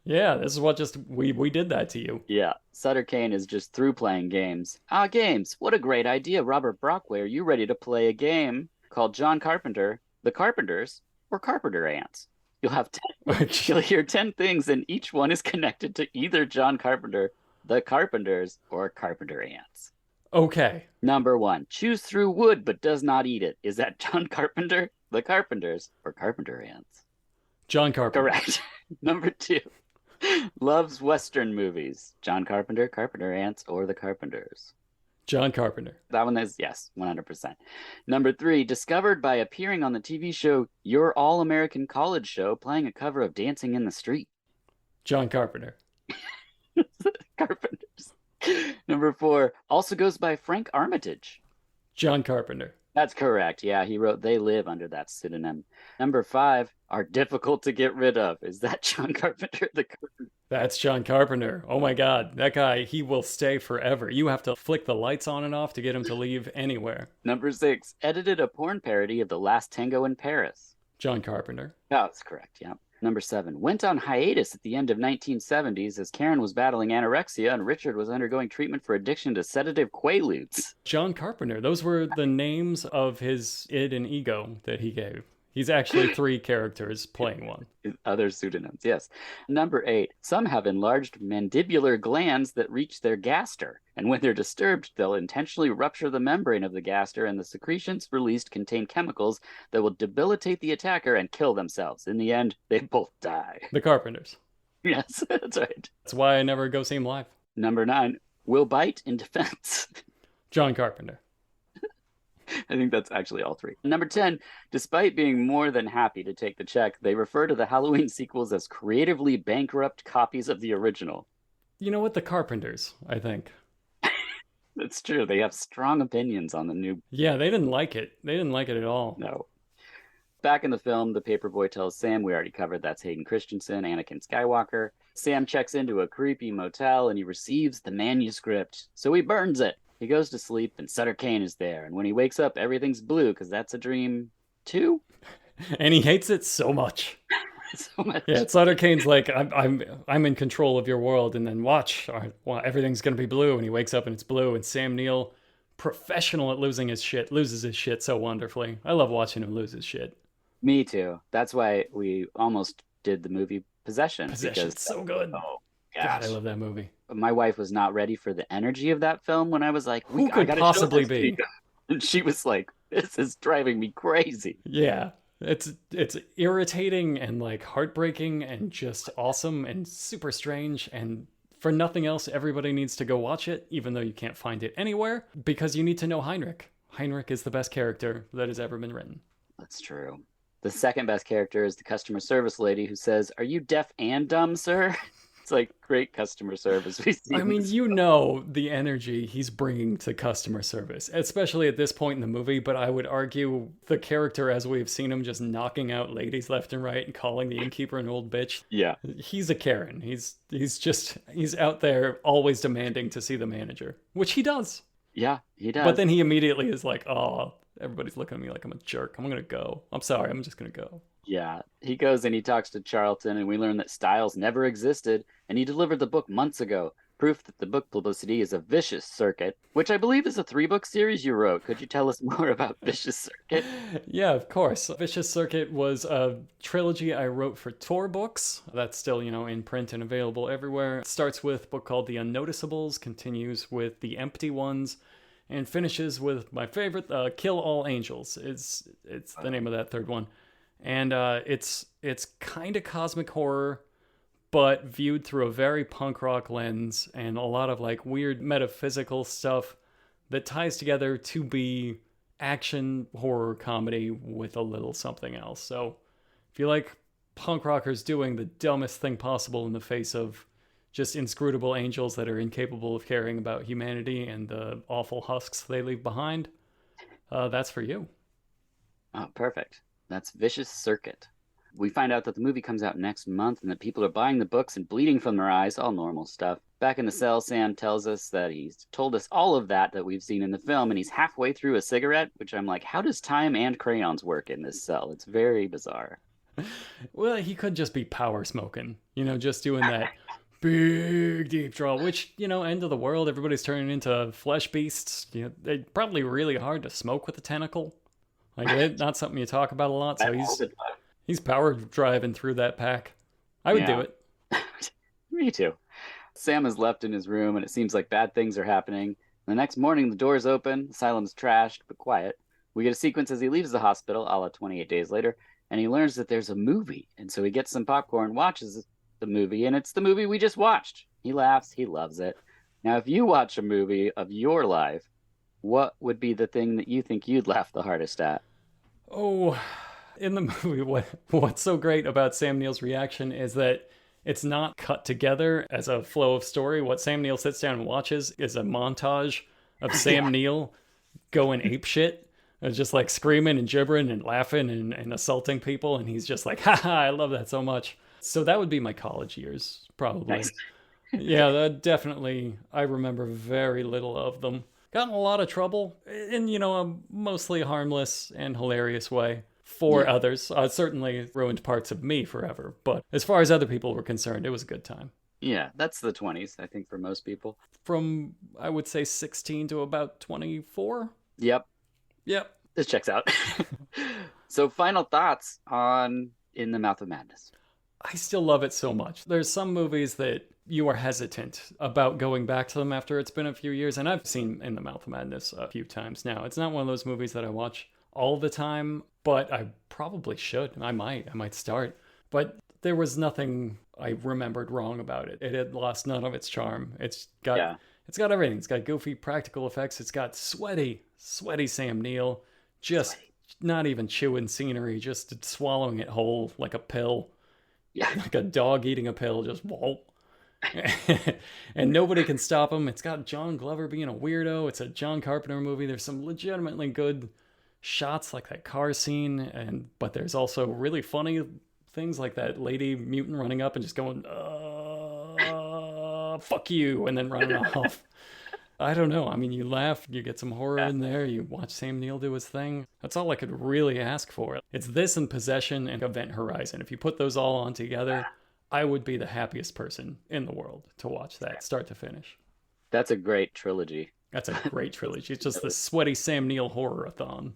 Yeah, this is what we did that to you. Yeah, Sutter Kane is just through playing games. Games. What a great idea. Robert Brockway, are you ready to play a game called John Carpenter, The Carpenters, or Carpenter Ants? You'll have 10, you'll hear 10 things, and each one is connected to either John Carpenter, The Carpenters, or Carpenter Ants. Okay. Number 1, chews through wood but does not eat it. Is that John Carpenter, The Carpenters, or Carpenter Ants? John Carpenter. Correct. Number 2, loves Western movies. John Carpenter, Carpenter Ants, or The Carpenters? John Carpenter. That one is, yes, 100%. Number 3, discovered by appearing on the TV show Your All-American College Show, playing a cover of Dancing in the Street. John Carpenter. Carpenters. Number 4, also goes by Frank Armitage. John Carpenter. That's correct. Yeah, he wrote They Live under that pseudonym. Number 5, are difficult to get rid of. Is that John Carpenter, The Carpenter? That's John Carpenter. Oh my God. That guy, he will stay forever. You have to flick the lights on and off to get him to leave anywhere. Number 6, edited a porn parody of The Last Tango in Paris. John Carpenter. Oh, that's correct, yeah. Number 7, went on hiatus at the end of 1970s as Karen was battling anorexia and Richard was undergoing treatment for addiction to sedative Quaaludes. John Carpenter. Those were the names of his id and ego that he gave. He's actually 3 characters playing one. Other pseudonyms, yes. Number 8, some have enlarged mandibular glands that reach their gaster, and when they're disturbed, they'll intentionally rupture the membrane of the gaster, and the secretions released contain chemicals that will debilitate the attacker and kill themselves. In the end, they both die. The Carpenters. Yes, that's right. That's why I never go see him live. Number 9, will bite in defense. John Carpenter. I think that's actually all 3. Number 10, despite being more than happy to take the check, they refer to the Halloween sequels as creatively bankrupt copies of the original. You know what? The Carpenters, I think. That's true. They have strong opinions on the new... Yeah, they didn't like it. They didn't like it at all. No. Back in the film, the paperboy tells Sam, we already covered that's Hayden Christensen, Anakin Skywalker. Sam checks into a creepy motel and he receives the manuscript, so he burns it. He goes to sleep, and Sutter Kane is there. And when he wakes up, everything's blue, because that's a dream, too. And he hates it so much. So much. Yeah, Sutter Kane's like, I'm in control of your world, and then watch, everything's gonna be blue. And he wakes up and it's blue. And Sam Neill, professional at losing his shit, loses his shit so wonderfully. I love watching him lose his shit. Me too. That's why we almost did the movie Possession. Possession's so good. Oh, gosh. God, I love that movie. My wife was not ready for the energy of that film when I was like, who could possibly be? And she was like, this is driving me crazy. Yeah. It's irritating and like heartbreaking and just awesome and super strange, and for nothing else, everybody needs to go watch it, even though you can't find it anywhere, because you need to know Heinrich. Heinrich is the best character that has ever been written. That's true. The second best character is the customer service lady who says, "Are you deaf and dumb, sir?" It's like great customer service. I mean, you know the energy he's bringing to customer service, especially at this point in the movie, but I would argue the character as we've seen him just knocking out ladies left and right and calling the innkeeper an old bitch. Yeah. He's a Karen. He's out there always demanding to see the manager, which he does. Yeah, he does. But then he immediately is like, oh, everybody's looking at me like I'm a jerk. I'm going to go. I'm sorry. I'm just going to go. Yeah, he goes and he talks to Charlton, and we learn that Styles never existed, and he delivered the book months ago. Proof that the book publicity is a vicious circuit, which I believe is a 3-book series you wrote. Could you tell us more about Vicious Circuit? Yeah, of course. Vicious Circuit was a trilogy I wrote for Tor Books. That's still, in print and available everywhere. It starts with a book called The Unnoticeables, continues with The Empty Ones, and finishes with my favorite, Kill All Angels. It's the name of that third one. And it's kind of cosmic horror, but viewed through a very punk rock lens and a lot of like weird metaphysical stuff that ties together to be action horror comedy with a little something else. So if you like punk rockers doing the dumbest thing possible in the face of just inscrutable angels that are incapable of caring about humanity and the awful husks they leave behind, that's for you. Oh, perfect. That's Vicious Circuit. We find out that the movie comes out next month and that people are buying the books and bleeding from their eyes, all normal stuff. Back in the cell, Sam tells us that he's told us all of that we've seen in the film, and he's halfway through a cigarette, which I'm like, how does time and crayons work in this cell? It's very bizarre. Well, he could just be power smoking, just doing that big deep draw, which, end of the world, everybody's turning into flesh beasts. They're probably really hard to smoke with a tentacle. Like, it's not something you talk about a lot, so he's power driving through that pack. I would do it. Me too. Sam is left in his room, and it seems like bad things are happening. The next morning, the door's open, the asylum's trashed, but quiet. We get a sequence as he leaves the hospital, a la 28 Days Later, and he learns that there's a movie. And so he gets some popcorn, watches the movie, and it's the movie we just watched. He laughs, he loves it. Now, if you watch a movie of your life, what would be the thing that you think you'd laugh the hardest at? Oh, in the movie, what's so great about Sam Neill's reaction is that it's not cut together as a flow of story. What Sam Neill sits down and watches is a montage of Sam Neill going apeshit. It's just like screaming and gibbering and laughing and assaulting people. And he's just like, haha, I love that so much. So that would be my college years, probably. Nice. Yeah, that definitely, I remember very little of them. Got in a lot of trouble in, a mostly harmless and hilarious way for others. Certainly ruined parts of me forever. But as far as other people were concerned, it was a good time. Yeah, that's the 20s, I think, for most people. From, I would say, 16 to about 24? Yep. This checks out. So final thoughts on In the Mouth of Madness. I still love it so much. There's some movies that you are hesitant about going back to them after it's been a few years, and I've seen In the Mouth of Madness a few times now. It's not one of those movies that I watch all the time, but I probably should. I might start. But there was nothing I remembered wrong about it. It had lost none of its charm. It's got everything. It's got goofy practical effects. It's got sweaty Sam Neill, just not even chewing scenery, just swallowing it whole like a pill. Yeah. Like a dog eating a pill, just whoa. And nobody can stop him. It's got John Glover being a weirdo. It's a John Carpenter movie. There's some legitimately good shots like that car scene, but there's also really funny things like that lady mutant running up and just going, fuck you, and then running off. I don't know. I mean, you laugh, you get some horror in there, you watch Sam Neill do his thing. That's all I could really ask for. It's this and Possession and Event Horizon. If you put those all on together, I would be the happiest person in the world to watch that start to finish. That's a great trilogy. That's a great trilogy. It's just the sweaty Sam Neill horror-a-thon.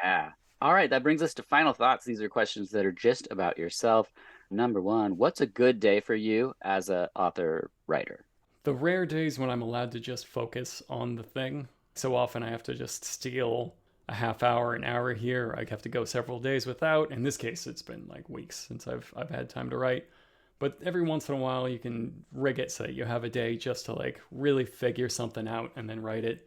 Yeah. All right, that brings us to final thoughts. These are questions that are just about yourself. Number one, what's a good day for you as an author-writer? The rare days when I'm allowed to just focus on the thing. So often I have to just steal a half hour, an hour here. I have to go several days without. In this case, it's been like weeks since I've had time to write. But every once in a while, you can rig it so that you have a day just to like really figure something out and then write it.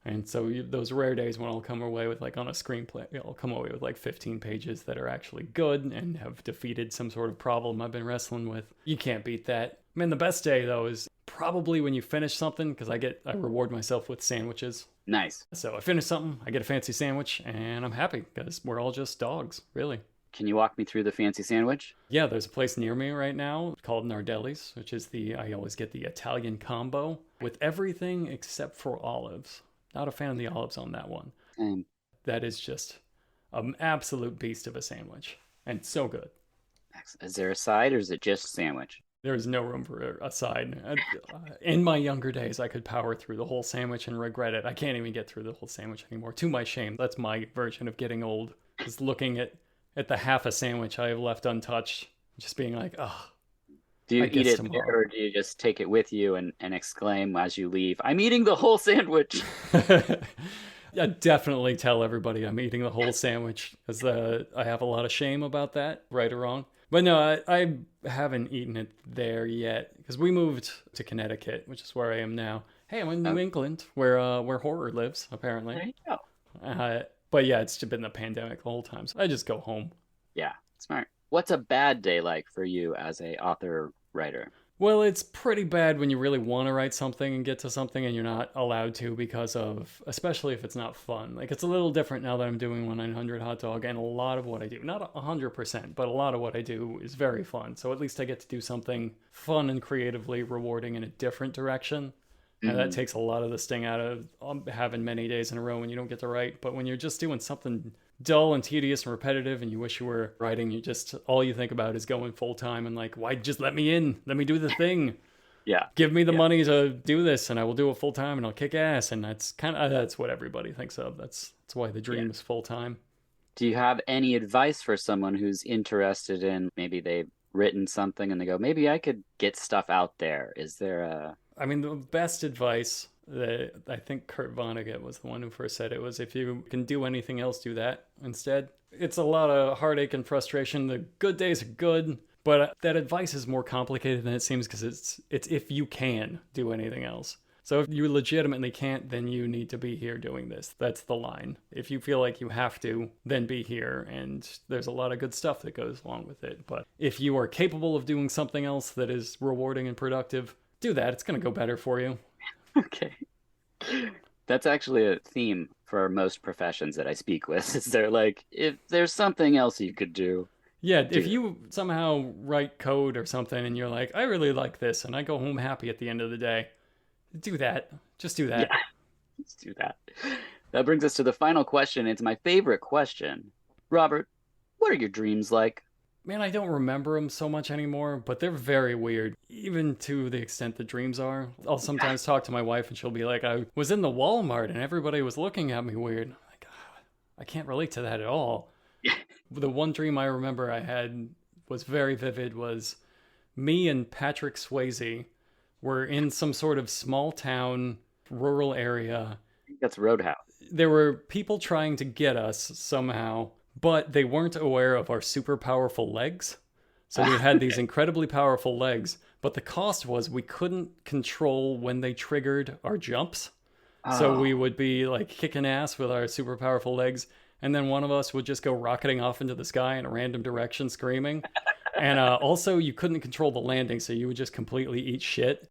And so those rare days when I'll come away with like on a screenplay, I'll come away with like 15 pages that are actually good and have defeated some sort of problem I've been wrestling with. You can't beat that. I mean, the best day though is probably when you finish something, because I reward myself with sandwiches. Nice. So I finish something, I get a fancy sandwich, and I'm happy because we're all just dogs, really. Can you walk me through the fancy sandwich? Yeah, there's a place near me right now called Nardelli's, which is I always get the Italian combo with everything except for olives. Not a fan of the olives on that one. That is just an absolute beast of a sandwich. and so good. Is there a side or is it just sandwich? There is no room for a side. In my younger days, I could power through the whole sandwich and regret it. I can't even get through the whole sandwich anymore, to my shame. That's my version of getting old, is looking at the half a sandwich I have left untouched, just being like, oh. Do you eat it there, or do you just take it with you and exclaim as you leave, I'm eating the whole sandwich? I definitely tell everybody I'm eating the whole sandwich, because I have a lot of shame about that, right or wrong. But no, I haven't eaten it there yet, because we moved to Connecticut, which is where I am now. Hey, I'm in New England, where horror lives, apparently. There you go. But yeah, it's been the pandemic the whole time, so I just go home. Yeah, smart. What's a bad day like for you as a author-writer? Well, it's pretty bad when you really want to write something and get to something and you're not allowed to because of, especially if it's not fun. Like, it's a little different now that I'm doing 1-900 Hot Dog, and a lot of what I do, not 100%, but a lot of what I do is very fun. So at least I get to do something fun and creatively rewarding in a different direction. And that takes a lot of the sting out of having many days in a row when you don't get to write. But when you're just doing something dull and tedious and repetitive and you wish you were writing, all you think about is going full time and like, why just let me in? Let me do the thing. Yeah. Give me the money to do this and I will do it full time and I'll kick ass. And that's what everybody thinks of. That's why the dream is full time. Do you have any advice for someone who's interested in, maybe they've written something and they go, maybe I could get stuff out there? Is there the best advice that I think Kurt Vonnegut was the one who first said it was, if you can do anything else, do that instead. It's a lot of heartache and frustration. The good days are good, but that advice is more complicated than it seems, because it's if you can do anything else. So if you legitimately can't, then you need to be here doing this. That's the line. If you feel like you have to, then be here. And there's a lot of good stuff that goes along with it. But if you are capable of doing something else that is rewarding and productive, do that. It's going to go better for you. Okay. That's actually a theme for most professions that I speak with. Is there like, if there's something else you could do. Yeah, if you somehow write code or something and you're like, I really like this, and I go home happy at the end of the day, do that. Just do that. Yeah, let's do that. That brings us to the final question. It's my favorite question. Robert, what are your dreams like? Man, I don't remember them so much anymore, but they're very weird, even to the extent the dreams are. I'll sometimes talk to my wife and she'll be like, I was in the Walmart and everybody was looking at me weird. I'm like, I can't relate to that at all. The one dream I remember I had was very vivid, was me and Patrick Swayze were in some sort of small town, rural area. I think that's Roadhouse. There were people trying to get us somehow, but they weren't aware of our super powerful legs. So we had these incredibly powerful legs, but the cost was we couldn't control when they triggered our jumps. So we would be like kicking ass with our super powerful legs, and then one of us would just go rocketing off into the sky in a random direction screaming. And also you couldn't control the landing, so you would just completely eat shit.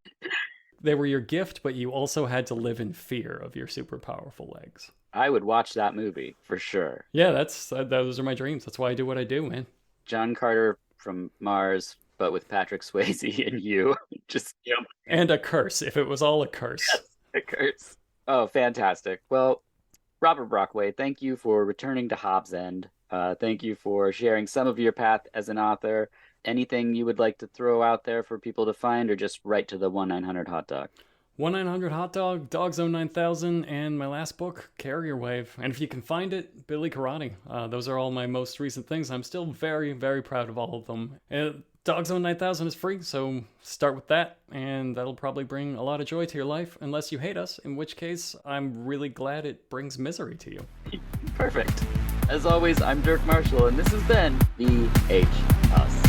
They were your gift, but you also had to live in fear of your super powerful legs. I would watch that movie for sure. Yeah, those are my dreams. That's why I do what I do, man. John Carter from Mars, but with Patrick Swayze and you. Just and a curse, if it was all a curse. Yes, a curse. Oh, fantastic. Well, Robert Brockway, thank you for returning to Hobbs End. Thank you for sharing some of your path as an author. Anything you would like to throw out there for people to find, or just right to the 1-900 Hot Dog? 1-900 Hot Dog, Dog Zone 9000, and my last book, Carrier Wave. And if you can find it, Billy Karate. Those are all my most recent things. I'm still very, very proud of all of them. Dog Zone 9000 is free, so start with that, and that'll probably bring a lot of joy to your life, unless you hate us, in which case I'm really glad it brings misery to you. Perfect. As always, I'm Dirk Marshall, and this has been The H Us.